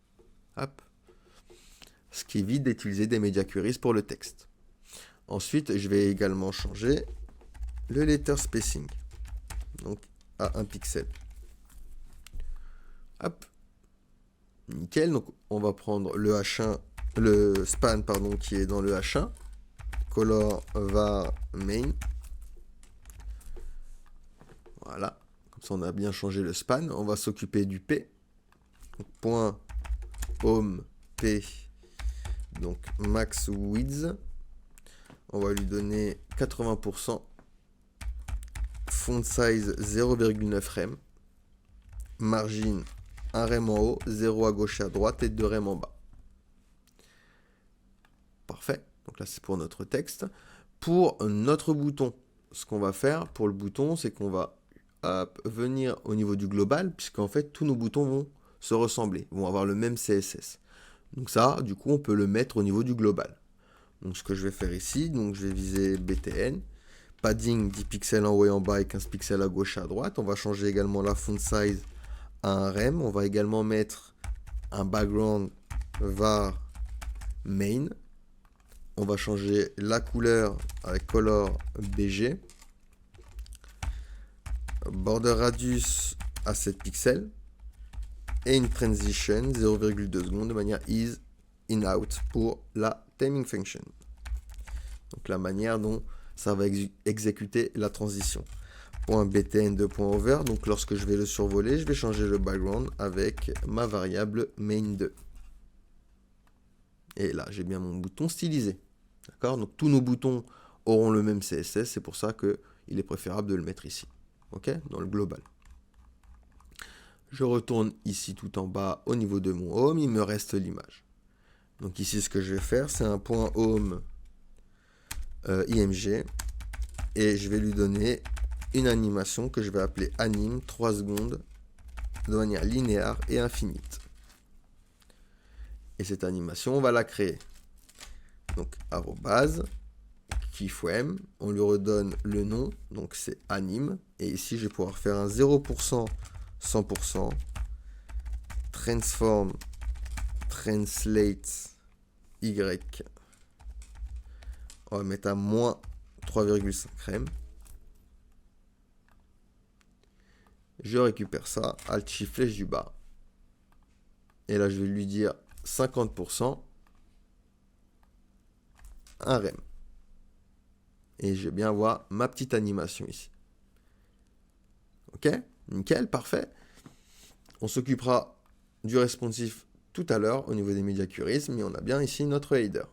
[SPEAKER 1] Hop. Ce qui évite d'utiliser des media queries pour le texte. Ensuite, je vais également changer le letter spacing. Donc, à 1 pixel. Hop. Nickel. Donc, on va prendre le H1, le span, pardon, qui est dans le H1. Color var main. Voilà. Comme ça, on a bien changé le span. On va s'occuper du P. Donc, point home P. Donc max width, on va lui donner 80%, font size 0,9 rem, margin 1 rem en haut, 0 à gauche et à droite et 2 rem en bas. Parfait, donc là c'est pour notre texte. Pour notre bouton, ce qu'on va faire pour le bouton, c'est qu'on va venir au niveau du global, puisqu'en fait tous nos boutons vont se ressembler, vont avoir le même CSS. Donc ça, du coup, on peut le mettre au niveau du global. Donc ce que je vais faire ici, donc je vais viser BTN. Padding 10 pixels en haut et en bas et 15 pixels à gauche et à droite. On va changer également la font size à un rem. On va également mettre un background var main. On va changer la couleur avec color BG. Border radius à 7 pixels. Et une transition 0,2 secondes de manière is, in, out pour la timing function. Donc la manière dont ça va exécuter la transition. Point .btn de point .over, donc lorsque je vais le survoler, je vais changer le background avec ma variable main2. Et là, j'ai bien mon bouton stylisé. D'accord? Donc tous nos boutons auront le même CSS, c'est pour ça qu'il est préférable de le mettre ici. OK? Dans le global. Je retourne ici tout en bas au niveau de mon home, il me reste l'image. Donc ici, ce que je vais faire, c'est un point home img et je vais lui donner une animation que je vais appeler anime 3 secondes de manière linéaire et infinite. Et cette animation, on va la créer. Donc arrobase keyframe, on lui redonne le nom, donc c'est anime. Et ici, je vais pouvoir faire un 0%, 100%, transform, translate, y. On va mettre à moins 3,5 rem. Je récupère ça, Alt Shift flèche du bas. Et là, je vais lui dire 50%, un rem. Et je vais bien voir ma petite animation ici. Ok, nickel, parfait. On s'occupera du responsive tout à l'heure au niveau des media queries, mais on a bien ici notre header.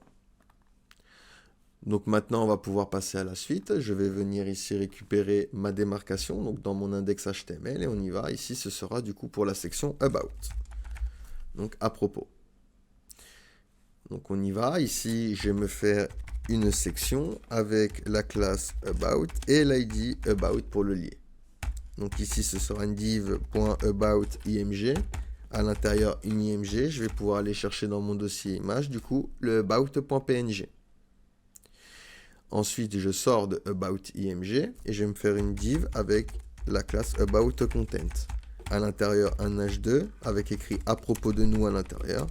[SPEAKER 1] Donc maintenant, on va pouvoir passer à la suite. Je vais venir ici récupérer ma démarcation, donc dans mon index HTML, et on y va. Ici, ce sera du coup pour la section About. Donc à propos. Donc on y va. Ici, je vais me faire une section avec la classe About et l'ID About pour le lier. Donc ici, ce sera une div.aboutImg. À l'intérieur, une IMG. Je vais pouvoir aller chercher dans mon dossier image, du coup, le about.png. Ensuite, je sors de aboutImg et je vais me faire une div avec la classe aboutContent. À l'intérieur, un h2 avec écrit à propos de nous à l'intérieur.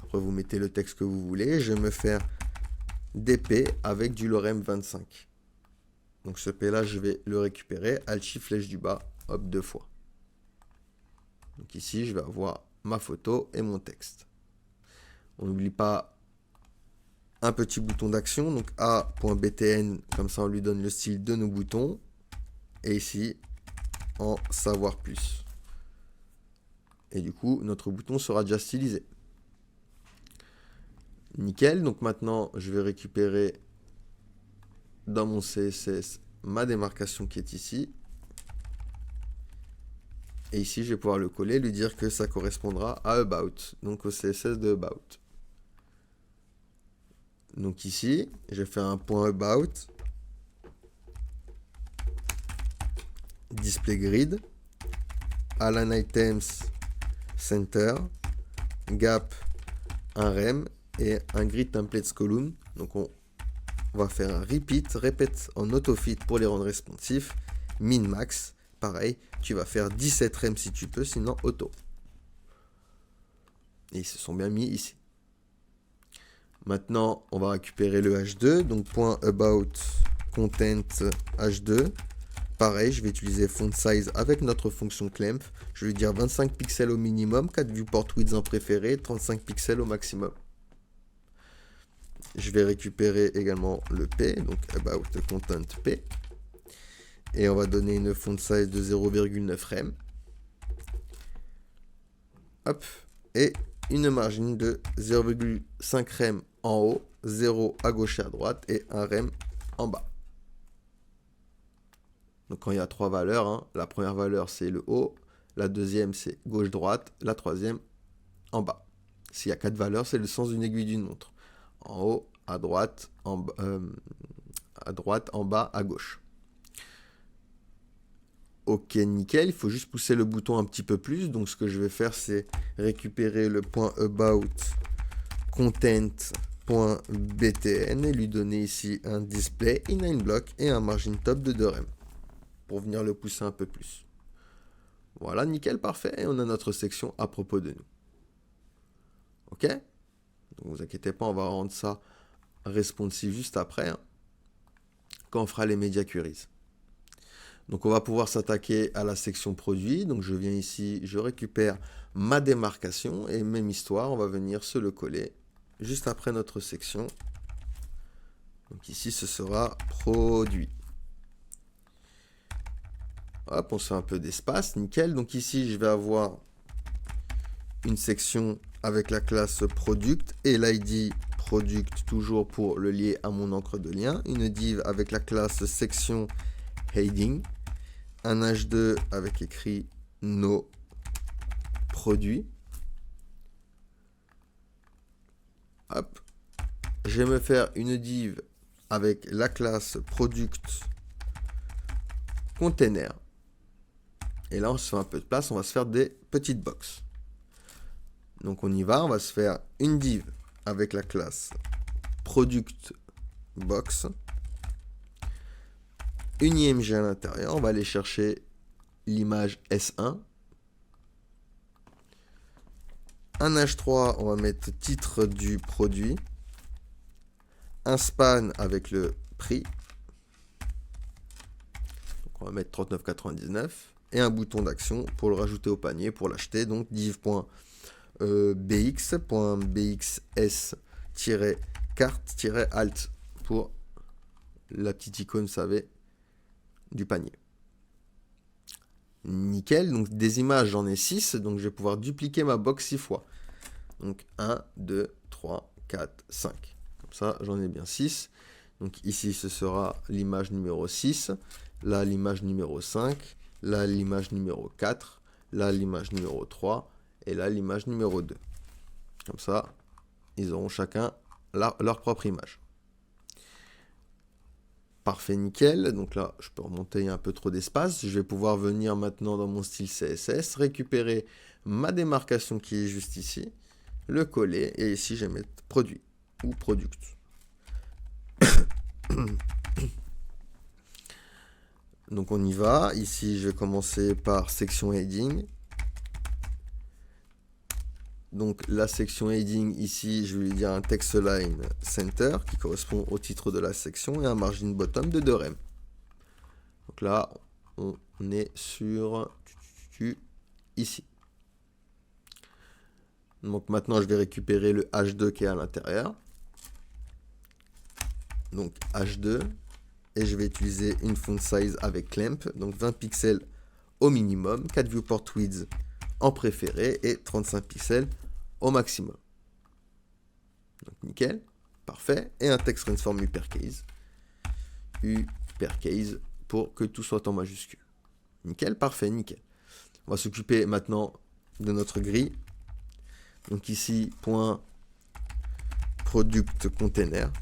[SPEAKER 1] Après, vous mettez le texte que vous voulez. Je vais me faire dp avec du lorem 25. Donc ce P là, je vais le récupérer, Alt Shift flèche du bas, hop, 2 fois. Donc ici, je vais avoir ma photo et mon texte. On n'oublie pas un petit bouton d'action, donc a.btn, comme ça on lui donne le style de nos boutons. Et ici, en savoir plus. Et du coup, notre bouton sera déjà stylisé. Nickel, donc maintenant, je vais récupérer dans mon CSS ma démarcation qui est ici. Et ici, je vais pouvoir le coller, lui dire que ça correspondra à About, donc au CSS de About. Donc ici, je vais faire un point About, display grid, align items center, gap, un rem et un grid templates column. Donc on va faire un repeat, répète en autofit pour les rendre responsifs, min max. Pareil, tu vas faire 17 rem si tu peux, sinon auto. Et ils se sont bien mis ici. Maintenant, on va récupérer le h2, donc .about content h2. Pareil, je vais utiliser font size avec notre fonction clamp. Je vais dire 25 pixels au minimum, 4 viewport widths en préféré, 35 pixels au maximum. Je vais récupérer également le p, donc about content p. Et on va donner une font size de 0,9 rem. Hop. Et une margine de 0,5 rem en haut, 0 à gauche et à droite et 1 rem en bas. Donc quand il y a 3 valeurs, hein, la première valeur c'est le haut, la deuxième c'est gauche-droite, la troisième en bas. S'il y a 4 valeurs, c'est le sens d'une aiguille d'une montre. En haut, à droite, en bas, à gauche. Ok, nickel, il faut juste pousser le bouton un petit peu plus. Donc ce que je vais faire, c'est récupérer le point about content.btn et lui donner ici un display inline block et un margin top de 2 rem pour venir le pousser un peu plus. Voilà, nickel, parfait. Et on a notre section à propos de nous. Ok? Donc vous inquiétez pas, on va rendre ça responsive juste après, hein, quand on fera les media queries. Donc on va pouvoir s'attaquer à la section produit. Donc je viens ici, je récupère ma démarcation et même histoire, on va venir se le coller juste après notre section. Donc ici ce sera produit. Hop, on se fait un peu d'espace, nickel. Donc ici je vais avoir une section avec la classe product et l'id product toujours pour le lier à mon encre de lien. Une div avec la classe section heading. Un h2 avec écrit no produit. Hop. Je vais me faire une div avec la classe product container. Et là, on se fait un peu de place, on va se faire des petites boxes. Donc on y va, on va se faire une div avec la classe product box. Une img à l'intérieur, on va aller chercher l'image S1. Un h3, on va mettre titre du produit. Un span avec le prix. Donc on va mettre 39,99. Et un bouton d'action pour le rajouter au panier, pour l'acheter. Donc div.bx.bxs-carte-alt pour la petite icône, vous savez, du panier. Nickel. Donc des images, j'en ai 6. Donc je vais pouvoir dupliquer ma box 6 fois. Donc 1, 2, 3, 4, 5. Comme ça, j'en ai bien 6. Donc ici, ce sera l'image numéro 6. Là, l'image numéro 5. Là, l'image numéro 4. Là, l'image numéro 3. Et là, l'image numéro 2. Comme ça, ils auront chacun leur propre image. Parfait, nickel. Donc là, je peux remonter un peu trop d'espace. Je vais pouvoir venir maintenant dans mon style CSS, récupérer ma démarcation qui est juste ici, le coller, et ici, je vais mettre produit ou product. Donc on y va. Ici, je vais commencer par section heading. Donc la section heading, ici, je vais lui dire un text line center qui correspond au titre de la section et un margin bottom de 2 rem. Donc là, on est sur ici. Donc maintenant, je vais récupérer le H2 qui est à l'intérieur. Donc H2. Et je vais utiliser une font size avec clamp. Donc 20 pixels au minimum. 4 viewport width en préféré. Et 35 pixels au maximum. Donc nickel. Parfait. Et un text transform uppercase. Uppercase pour que tout soit en majuscule. Nickel. Parfait. Nickel. On va s'occuper maintenant de notre grille. Donc ici, point product container.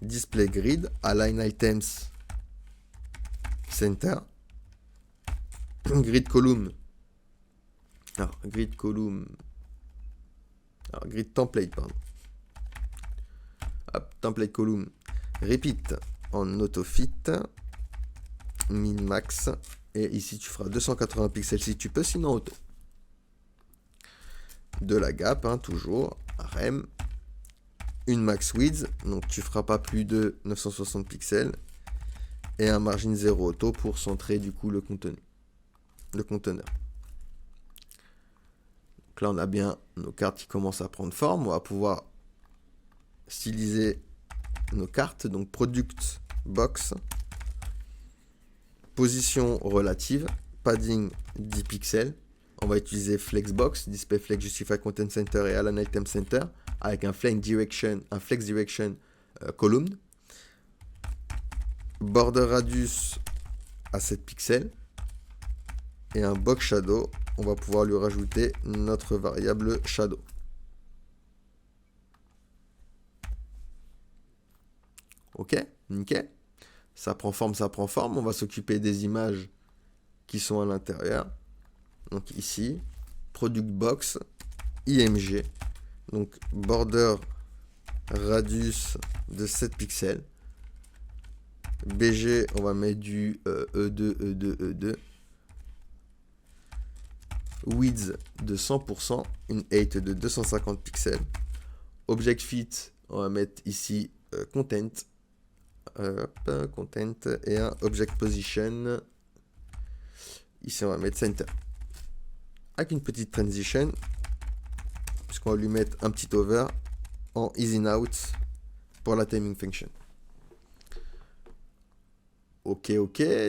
[SPEAKER 1] Display grid, align items center, grid column. Alors, grid column. Alors, grid template, pardon. Hop, template column. Repeat en autofit. Min max. Et ici, tu feras 280 pixels si tu peux, sinon auto. De la gap, hein, toujours. Rem. Une max width, donc tu feras pas plus de 960 pixels. Et un margin 0 auto pour centrer du coup le contenu. Le conteneur. Donc là, on a bien nos cartes qui commencent à prendre forme. On va pouvoir styliser nos cartes. Donc product box. Position relative. Padding 10 pixels. On va utiliser Flexbox, Display Flex Justify Content Center et Align Item Center avec un Flex Direction column. Border Radius à 7 pixels. Et un Box Shadow, on va pouvoir lui rajouter notre variable Shadow. Ok, nickel. Ça prend forme, ça prend forme. On va s'occuper des images qui sont à l'intérieur. Donc ici, Product Box, IMG. Donc border radius de 7 pixels. BG, on va mettre du E2, E2, E2. Width de 100%, une height de 250 pixels. Object Fit, on va mettre ici Content. Content et un Object Position. Ici, on va mettre Center. Avec une petite transition, puisqu'on va lui mettre un petit over en easy out pour la timing function. Ok,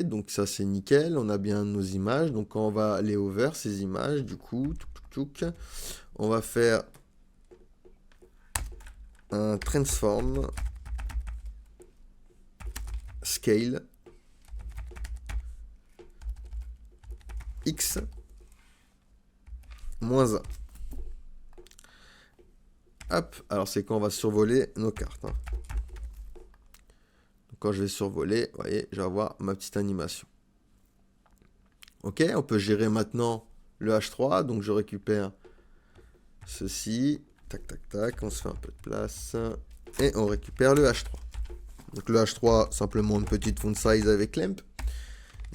[SPEAKER 1] donc ça c'est nickel, on a bien nos images. Donc quand on va aller over ces images, du coup, On va faire un transform scale x moins 1. Hop, alors c'est quand on va survoler nos cartes. Donc quand je vais survoler, vous voyez, je vais avoir ma petite animation. Ok, on peut gérer maintenant le H3. Donc je récupère ceci. Tac, tac, tac. On se fait un peu de place. Et on récupère le H3. Donc le H3, simplement une petite font size avec lamp.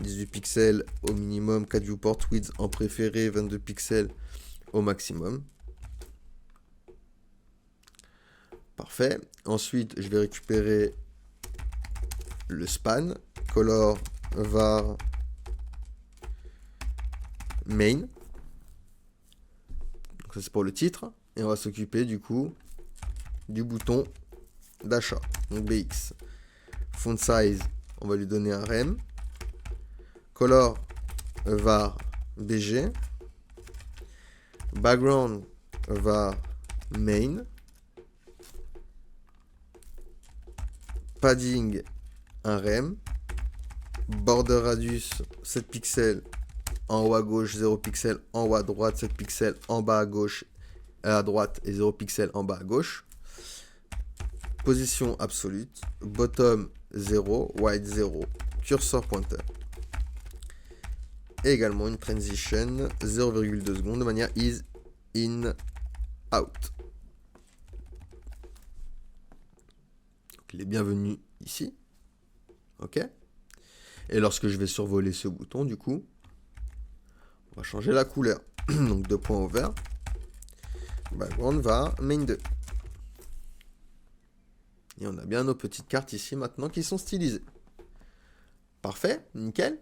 [SPEAKER 1] 18 pixels au minimum, 4 viewport width en préféré, 22 pixels au maximum. Parfait. Ensuite, je vais récupérer le span, color var main. Donc ça c'est pour le titre. Et on va s'occuper du coup du bouton d'achat. Donc BX. Font size, on va lui donner un rem. Color var BG. Background var main. Padding, un rem. Border radius, 7 pixels en haut à gauche, 0 pixels en haut à droite, 7 pixels en bas à gauche à droite et 0 pixels en bas à gauche. Position absolue, bottom 0, white 0, cursor pointer. Et également une transition 0,2 secondes de manière is, in, out. Donc, il est bienvenu ici. Ok. Et lorsque je vais survoler ce bouton, du coup, on va changer la couleur. Donc 2 points ouverts. Background va main 2. Et on a bien nos petites cartes ici maintenant qui sont stylisées. Parfait, nickel.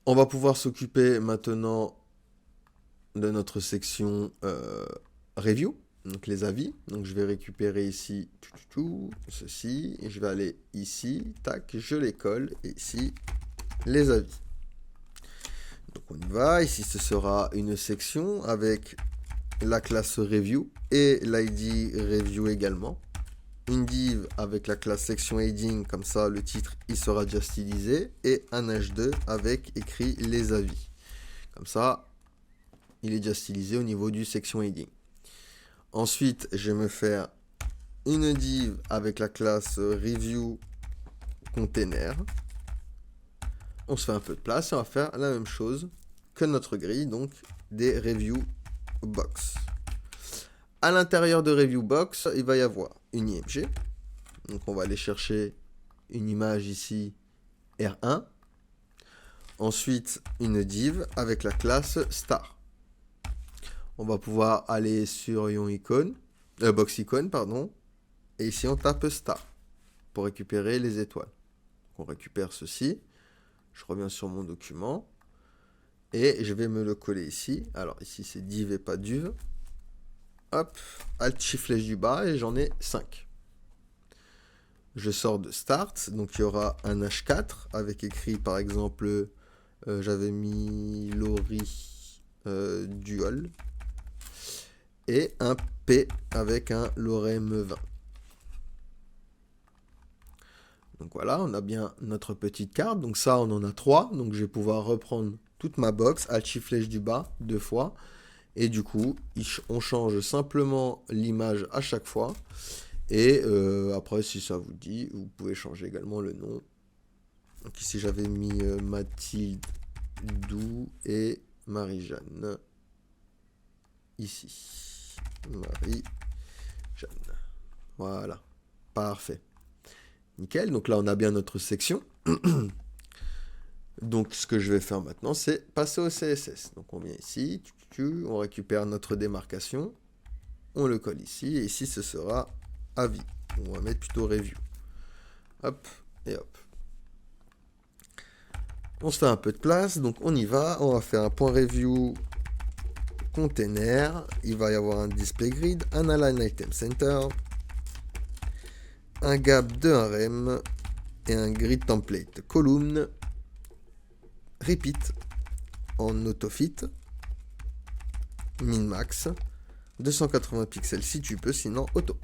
[SPEAKER 1] On va pouvoir s'occuper maintenant de notre section review, donc les avis. Donc je vais récupérer ici ceci, et je vais aller ici, tac, je les colle, et ici, les avis. Donc on y va, ici ce sera une section avec la classe review et l'ID review également. Une div avec la classe section heading, comme ça le titre il sera déjà stylisé, et un h2 avec écrit les avis. Comme ça, il est déjà stylisé au niveau du section heading. Ensuite, je vais me faire une div avec la classe review container. On se fait un peu de place et on va faire la même chose que notre grille, donc des review box. À l'intérieur de review box, il va y avoir une IMG. Donc on va aller chercher une image ici R1. Ensuite, une div avec la classe star. On va pouvoir aller sur box icon, pardon. Et ici on tape star pour récupérer les étoiles. On récupère ceci. Je reviens sur mon document. Et je vais me le coller ici. Alors ici c'est div et pas duv. Hop, Alt Shift flèche du bas et j'en ai 5. Je sors de Start, donc il y aura un H4 avec écrit par exemple, j'avais mis Lori Dual, et un P avec un Lorem 20. Donc voilà, on a bien notre petite carte, donc ça on en a 3, donc je vais pouvoir reprendre toute ma box, Alt Shift flèche du bas 2 fois. Et du coup, on change simplement l'image à chaque fois. Et après, si ça vous dit, vous pouvez changer également le nom. Donc ici, j'avais mis Mathilde Dou et Marie-Jeanne. Ici. Marie-Jeanne. Voilà. Parfait. Nickel. Donc là, on a bien notre section. Donc, ce que je vais faire maintenant, c'est passer au CSS. Donc, on vient ici, on récupère notre démarcation, on le colle ici, et ici, ce sera avis. On va mettre plutôt review. Hop, et hop. On se fait un peu de place, donc on y va. On va faire un point review container. Il va y avoir un display grid, un align item center, un gap de un rem, et un grid template column. Repeat en autofit. min-max, 280 pixels si tu peux, sinon auto.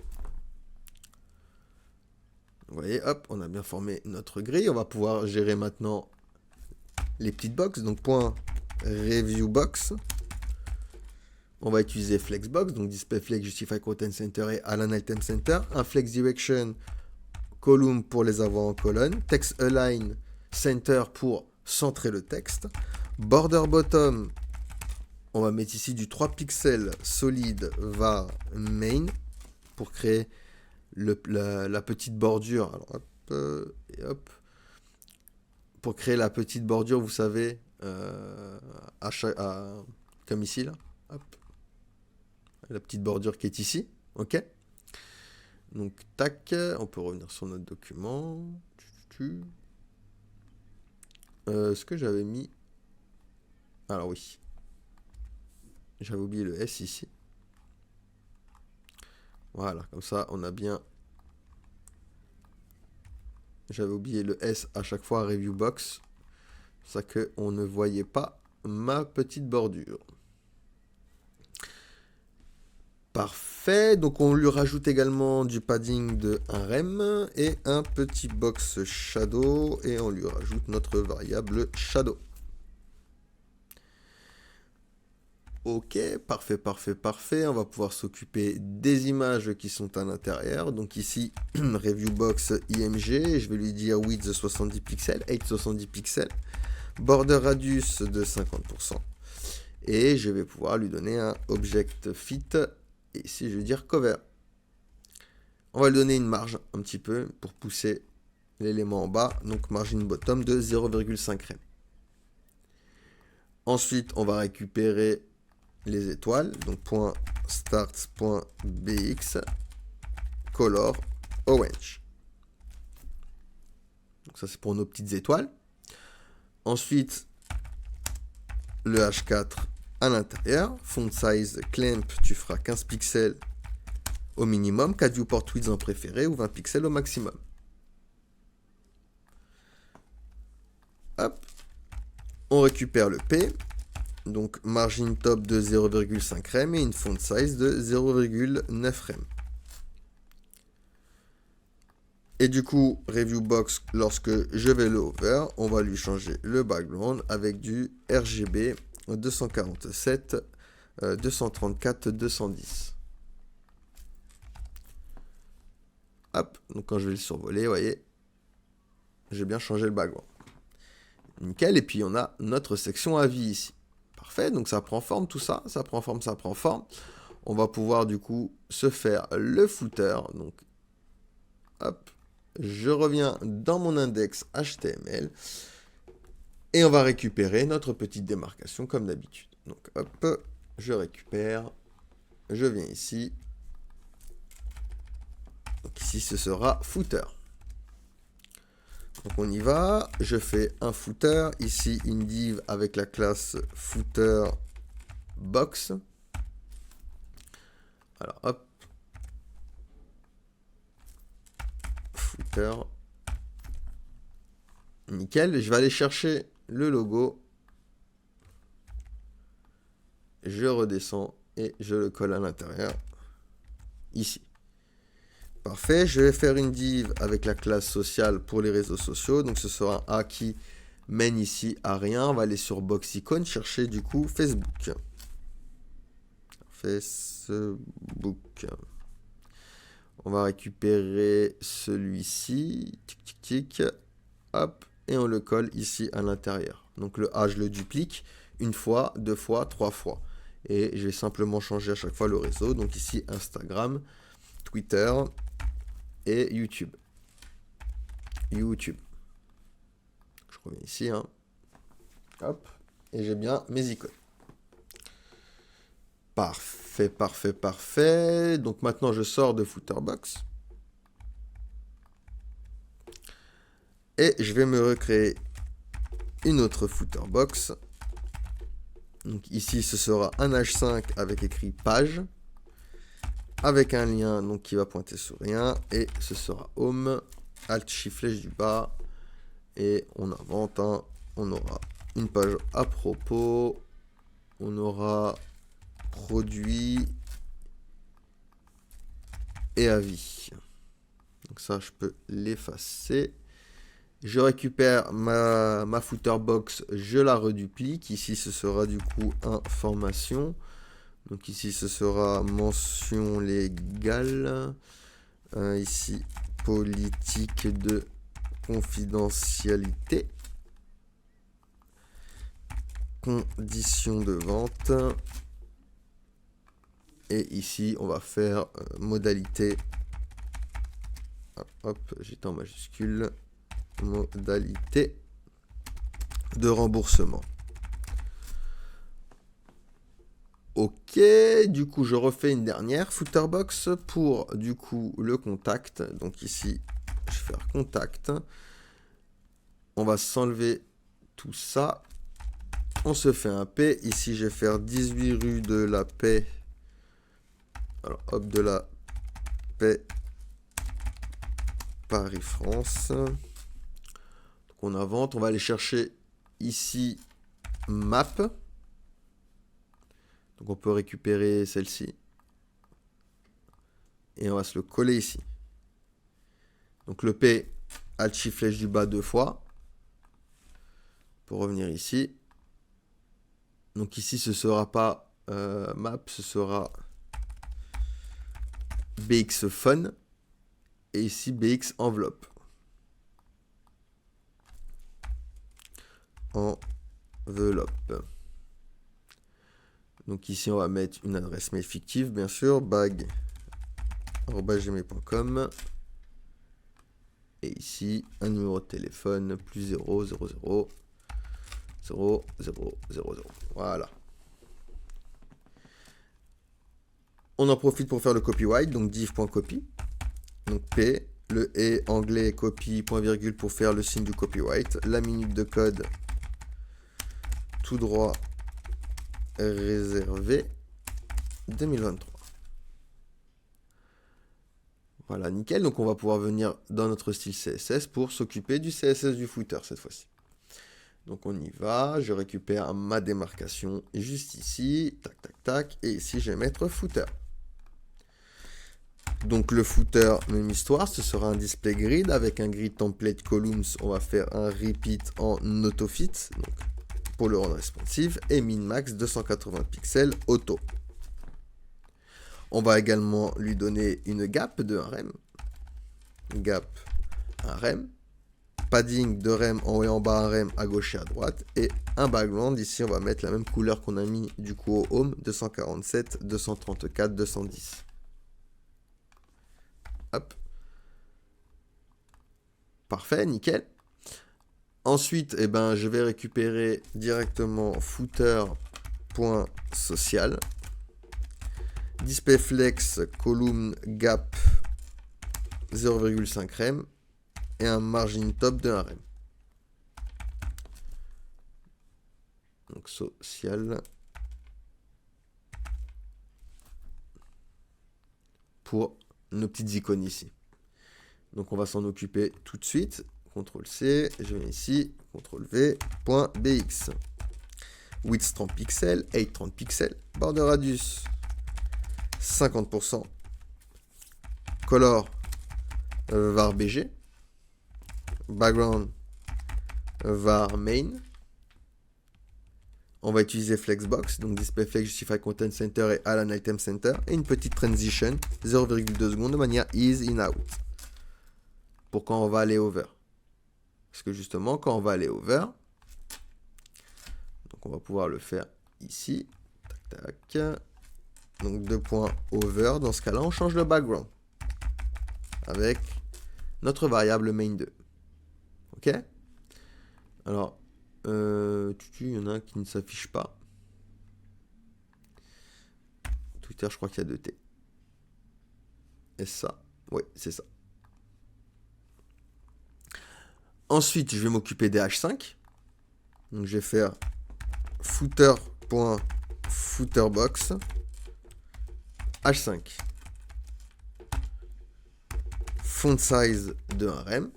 [SPEAKER 1] Vous voyez, hop, on a bien formé notre grille. On va pouvoir gérer maintenant les petites box. Donc, point review box. On va utiliser flexbox, donc display flex, justify content center et align item center. Un flex direction column pour les avoir en colonne. Text align center pour centrer le texte. Border bottom, on va mettre ici du 3 pixels solide var main pour créer la petite bordure. Alors, hop, et hop. Pour créer la petite bordure, vous savez, comme ici, là. Hop. La petite bordure qui est ici. OK. Donc, tac. On peut revenir sur notre document. Ce que j'avais mis... Alors, oui. J'avais oublié le S ici. Voilà, comme ça, on a bien... J'avais oublié le S à chaque fois à Review Box. C'est ça qu'on ne voyait pas ma petite bordure. Parfait. Donc, on lui rajoute également du padding de 1 rem et un petit box shadow. Et on lui rajoute notre variable shadow. Ok, parfait, parfait, parfait. On va pouvoir s'occuper des images qui sont à l'intérieur. Donc ici, Review Box IMG. Je vais lui dire width de 70 pixels, height 70 pixels. Border radius de 50%. Et je vais pouvoir lui donner un object fit. Et ici, je vais dire cover. On va lui donner une marge un petit peu pour pousser l'élément en bas. Donc margin bottom de 0,5 rem. Ensuite, on va récupérer les étoiles, donc .start.bx color orange. Donc ça c'est pour nos petites étoiles. Ensuite, le H4 à l'intérieur, font size clamp, tu feras 15 pixels au minimum, 4 viewport width en préféré ou 20 pixels au maximum. Hop, on récupère le P. Donc, margin top de 0,5 rem et une font size de 0,9 rem. Et du coup, Review Box, lorsque je vais le hover, on va lui changer le background avec du RGB 247, 234, 210. Hop, donc quand je vais le survoler, vous voyez, j'ai bien changé le background. Nickel, et puis on a notre section avis ici. Parfait, donc ça prend forme tout ça, ça prend forme, ça prend forme. On va pouvoir du coup se faire le footer. Donc, hop, je reviens dans mon index HTML et on va récupérer notre petite démarcation comme d'habitude. Donc, hop, je récupère, je viens ici. Donc ici, ce sera footer. Donc on y va, je fais un footer, ici une div avec la classe footer box. Alors hop, footer, nickel, je vais aller chercher le logo, je redescends et je le colle à l'intérieur, ici. Parfait, je vais faire une div avec la classe sociale pour les réseaux sociaux. Donc ce sera un A qui mène ici à rien. On va aller sur box icon, chercher du coup Facebook. Facebook. On va récupérer celui-ci. Tic, tic, tic. Hop. Et on le colle ici à l'intérieur. Donc le A, je le duplique une fois, 2 fois, 3 fois. Et je vais simplement changer à chaque fois le réseau. Donc ici, Instagram, Twitter et YouTube. YouTube. Je reviens ici. Hein. Hop. Et j'ai bien mes icônes. Parfait, parfait, parfait. Donc maintenant, je sors de Footerbox. Et je vais me recréer une autre Footerbox. Donc ici, ce sera un H5 avec écrit page. Avec un lien donc, qui va pointer sur rien. Et ce sera Home, Alt, Shift, flèche du bas. Et on invente. Hein. On aura une page à propos. On aura produits et avis. Donc ça, je peux l'effacer. Je récupère ma footer box, je la reduplique. Ici, ce sera du coup information. Donc ici, ce sera mention légale. Ici, politique de confidentialité. Conditions de vente. Et ici, on va faire modalité. Hop, j'étais en majuscule. Modalité de remboursement. Ok, du coup, je refais une dernière footer box pour, du coup, le contact. Donc ici, je vais faire contact. On va s'enlever tout ça. On se fait un P. Ici, je vais faire 18 rue de la Paix. Alors, hop, de la Paix, Paris-France. Donc, on invente. On va aller chercher ici map. Donc, on peut récupérer celle-ci. Et on va se le coller ici. Donc, le P, Alt Shift flèche du bas 2 fois. Pour revenir ici. Donc, ici, ce ne sera pas map, ce sera BX Fun. Et ici, BX Enveloppe. Enveloppe. Donc ici, on va mettre une adresse mail fictive, bien sûr, bag@gmail.com. Et ici, un numéro de téléphone, plus 0, 0, 0, 0, 0, 0, 0. Voilà. On en profite pour faire le copyright, donc div.copy. Donc P, le E anglais copy, point virgule pour faire le signe du copyright. La minute de code, tout droit réservé 2023. Voilà, nickel. Donc on va pouvoir venir dans notre style CSS pour s'occuper du CSS du footer cette fois-ci. Donc on y va, je récupère ma démarcation juste ici, tac, tac, tac, et ici je vais mettre footer. Donc le footer, même histoire, ce sera un display grid avec un grid template columns. On va faire un repeat en autofit, donc pour le rendre responsive, et min-max 280 pixels auto. On va également lui donner une gap de 1 rem. Gap 1 rem. Padding de rem en haut et en bas, 1 rem à gauche et à droite. Et un background, ici on va mettre la même couleur qu'on a mis du coup au home, 247, 234, 210. Hop. Parfait, nickel. Ensuite, eh ben, je vais récupérer directement footer.social. Displayflex column gap 0,5 rem et un margin top de 1 rem. Donc social pour nos petites icônes ici. Donc on va s'en occuper tout de suite. CTRL C, je viens ici, CTRL V, point BX. Width 30 pixels, height 30 pixels, border radius 50%, color var BG, background var main. On va utiliser Flexbox, donc DisplayFlex, Justify Content Center et Align Item Center, et une petite transition, 0,2 secondes de manière ease in out. Pour quand on va aller over. Parce que justement, quand on va aller over, donc on va pouvoir le faire ici. Tac, tac. Donc 2 points over. Dans ce cas-là, on change le background. Avec notre variable main2. Ok? Alors, il y en a un qui ne s'affiche pas. Twitter, je crois qu'il y a 2 T. Est-ce ça? Oui, c'est ça. Ensuite, je vais m'occuper des H5. Donc, je vais faire footer.footerbox H5. Font size de 1 rem.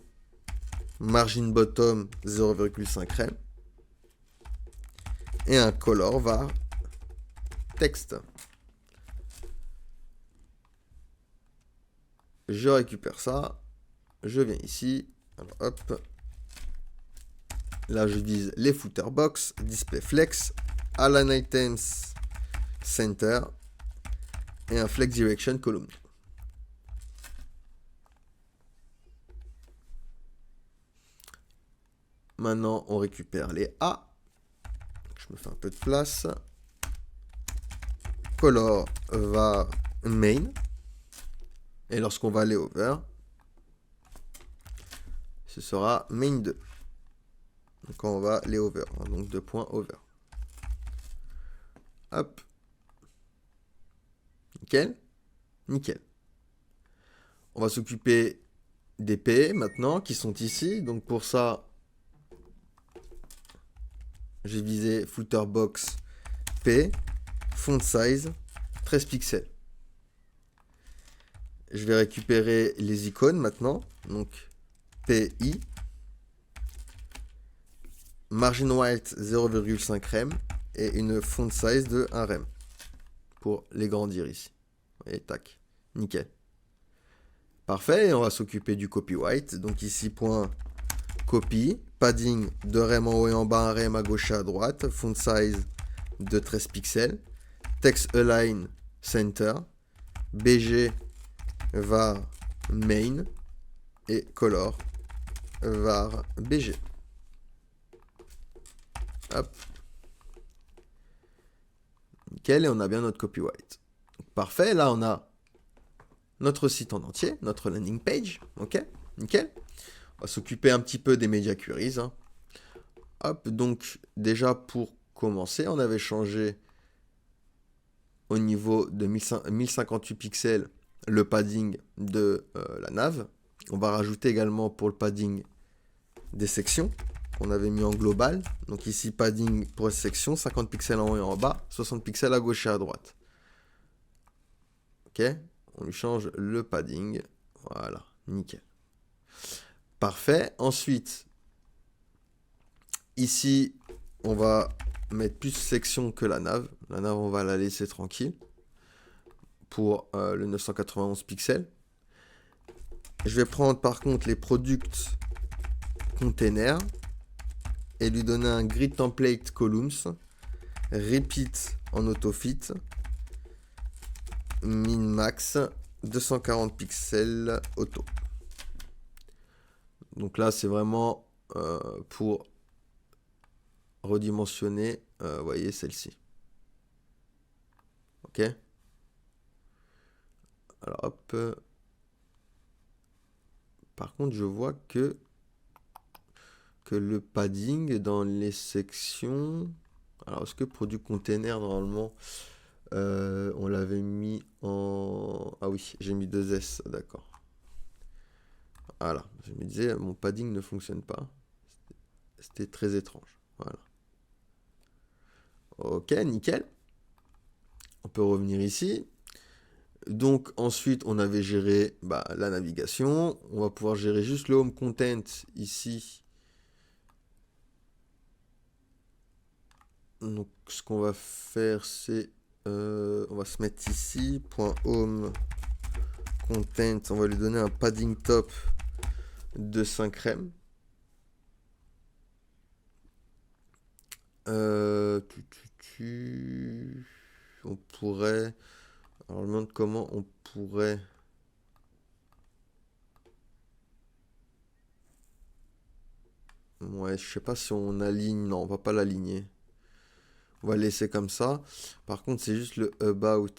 [SPEAKER 1] Margin bottom 0,5 rem. Et un color var texte. je récupère ça, je viens ici, alors hop, là je vise les footer box, display flex, align items center et un flex direction column. Maintenant on récupère les A, je me fais un peu de place, color va main, et lorsqu'on va aller over, ce sera main 2. Donc on va aller over, hein, donc 2 points over. Hop. Nickel. Nickel. On va s'occuper des P maintenant qui sont ici. Donc pour ça, j'ai visé footer box P, font size, 13 pixels. Je vais récupérer les icônes maintenant. Donc PI, margin white 0,5 rem et une font size de 1 rem pour les grandir ici. Et tac, nickel. Parfait, et on va s'occuper du copy white. Donc ici, point copy, padding 2 rem en haut et en bas, 1 rem à gauche et à droite, font size de 13 pixels, text align center, BG var main et color var BG. Hop. Nickel, et on a bien notre copy white. Parfait, là on a notre site en entier, notre landing page, ok, nickel. On va s'occuper un petit peu des media queries. Hein. Hop, donc déjà pour commencer, on avait changé au niveau de 1058 pixels le padding de la nav. On va rajouter également pour le padding des sections qu'on avait mis en global. Donc ici, padding pour section, 50 pixels en haut et en bas, 60 pixels à gauche et à droite. Ok, on lui change le padding. Voilà, nickel. Parfait. Ensuite, ici, on va mettre plus section que la nav. La nav, on va la laisser tranquille pour le 991 pixels. Je vais prendre par contre les product containers et lui donner un grid template columns, repeat en autofit, min max 240 pixels auto. Donc là c'est vraiment pour redimensionner, vous voyez celle-ci. Ok. Alors hop. Par contre je vois que le padding dans les sections. Alors est-ce que produit container normalement on l'avait mis en. Ah oui, j'ai mis 2 S, d'accord. Voilà, je me disais, mon padding ne fonctionne pas. C'était très étrange. Voilà. Ok, nickel. On peut revenir ici. Donc ensuite, on avait géré la navigation. On va pouvoir gérer juste le home content ici. Donc ce qu'on va faire, c'est on va se mettre ici, .home content, on va lui donner un padding top de 5 rem. On pourrait. Alors, je me demande comment on pourrait. Ouais, je sais pas si on aligne. Non, on va pas l'aligner. On va laisser comme ça. Par contre, c'est juste le about.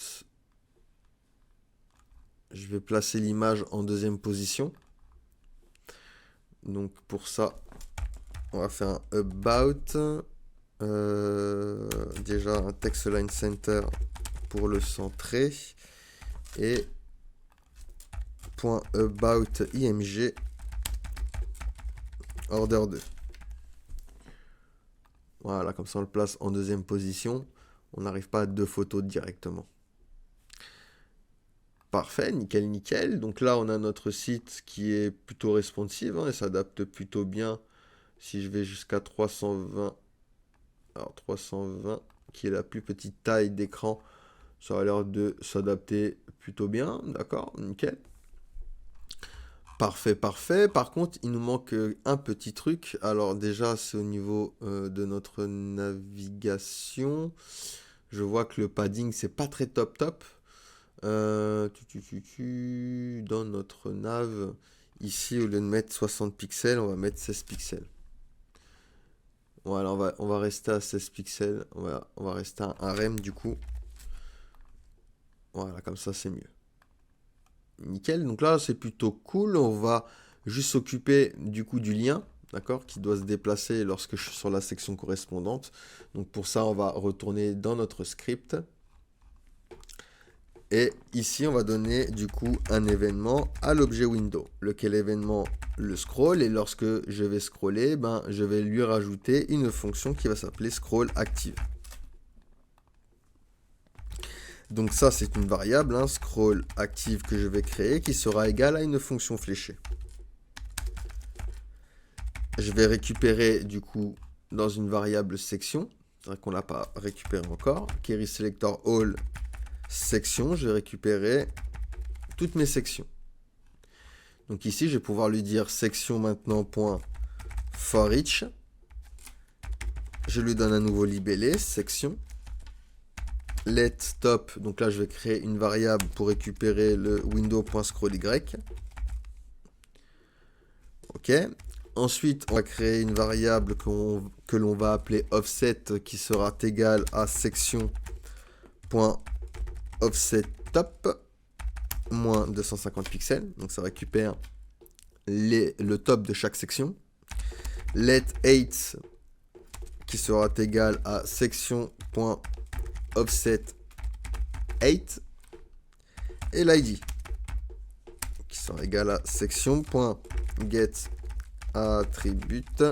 [SPEAKER 1] Je vais placer l'image en deuxième position. Donc pour ça, on va faire un about. Déjà un text line center pour le centrer. Et .about img order 2. Voilà, comme ça on le place en deuxième position. On n'arrive pas à 2 photos directement. Parfait, nickel, nickel. Donc là, on a notre site qui est plutôt responsive et s'adapte plutôt bien. Si je vais jusqu'à 320, alors 320, qui est la plus petite taille d'écran, ça a l'air de s'adapter plutôt bien. D'accord, nickel. Parfait, parfait. Par contre, il nous manque un petit truc. Alors déjà, c'est au niveau de notre navigation. Je vois que le padding, c'est pas très top top. Dans notre nav, ici, au lieu de mettre 60 pixels, on va mettre 16 pixels. Voilà, on va rester à 16 pixels. On va rester à un rem du coup. Voilà, comme ça, c'est mieux. Nickel. Donc là, c'est plutôt cool. On va juste s'occuper du coup du lien, d'accord, qui doit se déplacer lorsque je suis sur la section correspondante. Donc pour ça, on va retourner dans notre script. Et ici, on va donner du coup un événement à l'objet window. Lequel événement? Le scroll. Et lorsque je vais scroller, ben, je vais lui rajouter une fonction qui va s'appeler scroll active. Donc ça, c'est une variable, hein, scroll active que je vais créer, qui sera égale à une fonction fléchée. Je vais récupérer du coup dans une variable section, qu'on n'a pas récupéré encore, query selector all section, je vais récupérer toutes mes sections. Donc ici, je vais pouvoir lui dire section maintenant point for each. Je lui donne un nouveau libellé, section. Let top, donc là je vais créer une variable pour récupérer le window.scrollY. Ok. Ensuite, on va créer une variable que l'on va appeler offset qui sera égale à section.offsetTop moins 250 pixels. Donc ça récupère le top de chaque section. Let 8 qui sera égal à section.offset8 et l'id qui sera égal à section.getAttribute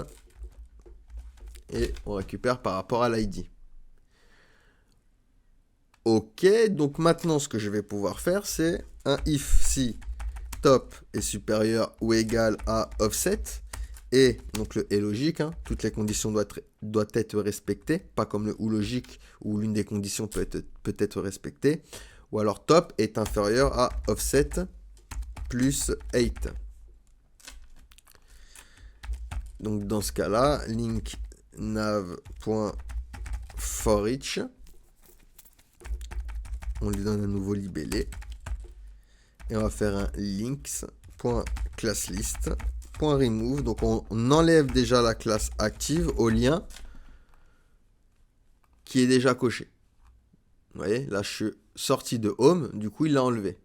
[SPEAKER 1] et on récupère par rapport à l'id. Ok, donc maintenant ce que je vais pouvoir faire, c'est un if si top est supérieur ou égal à offset. Et donc le est logique, hein, toutes les conditions doivent être respectées, pas comme le ou logique où l'une des conditions peut être respectée. Ou alors top est inférieur à offset plus 8. Donc dans ce cas-là, link nav.forEach. On lui donne un nouveau libellé. Et on va faire un links.classlist.remove. Donc on enlève déjà la classe active au lien qui est déjà coché. Vous voyez, là je suis sorti de home, du coup il l'a enlevé.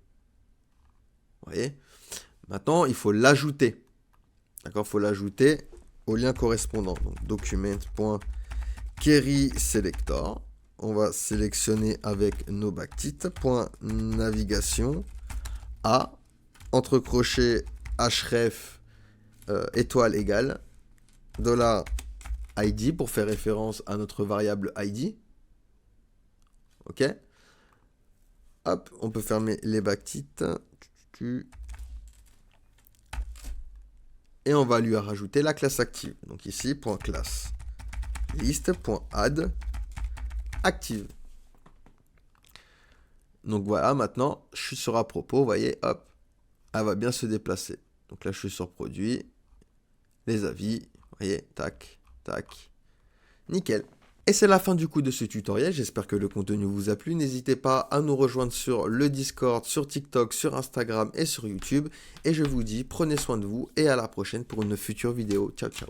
[SPEAKER 1] Vous voyez. Maintenant il faut l'ajouter. D'accord, il faut l'ajouter au lien correspondant. Donc document.querySelector. On va sélectionner avec nos backtitres. Navigation A entre crochets href étoile égale $id pour faire référence à notre variable id. Ok. Hop, on peut fermer les backtitres. Et on va lui rajouter la classe active. Donc ici, .class list.add active. Donc voilà, maintenant, je suis sur à propos, vous voyez, hop, elle va bien se déplacer. Donc là, je suis sur produit, les avis, vous voyez, tac, tac, nickel. Et c'est la fin du coup de ce tutoriel, j'espère que le contenu vous a plu. N'hésitez pas à nous rejoindre sur le Discord, sur TikTok, sur Instagram et sur YouTube. Et je vous dis, prenez soin de vous et à la prochaine pour une future vidéo. Ciao, ciao.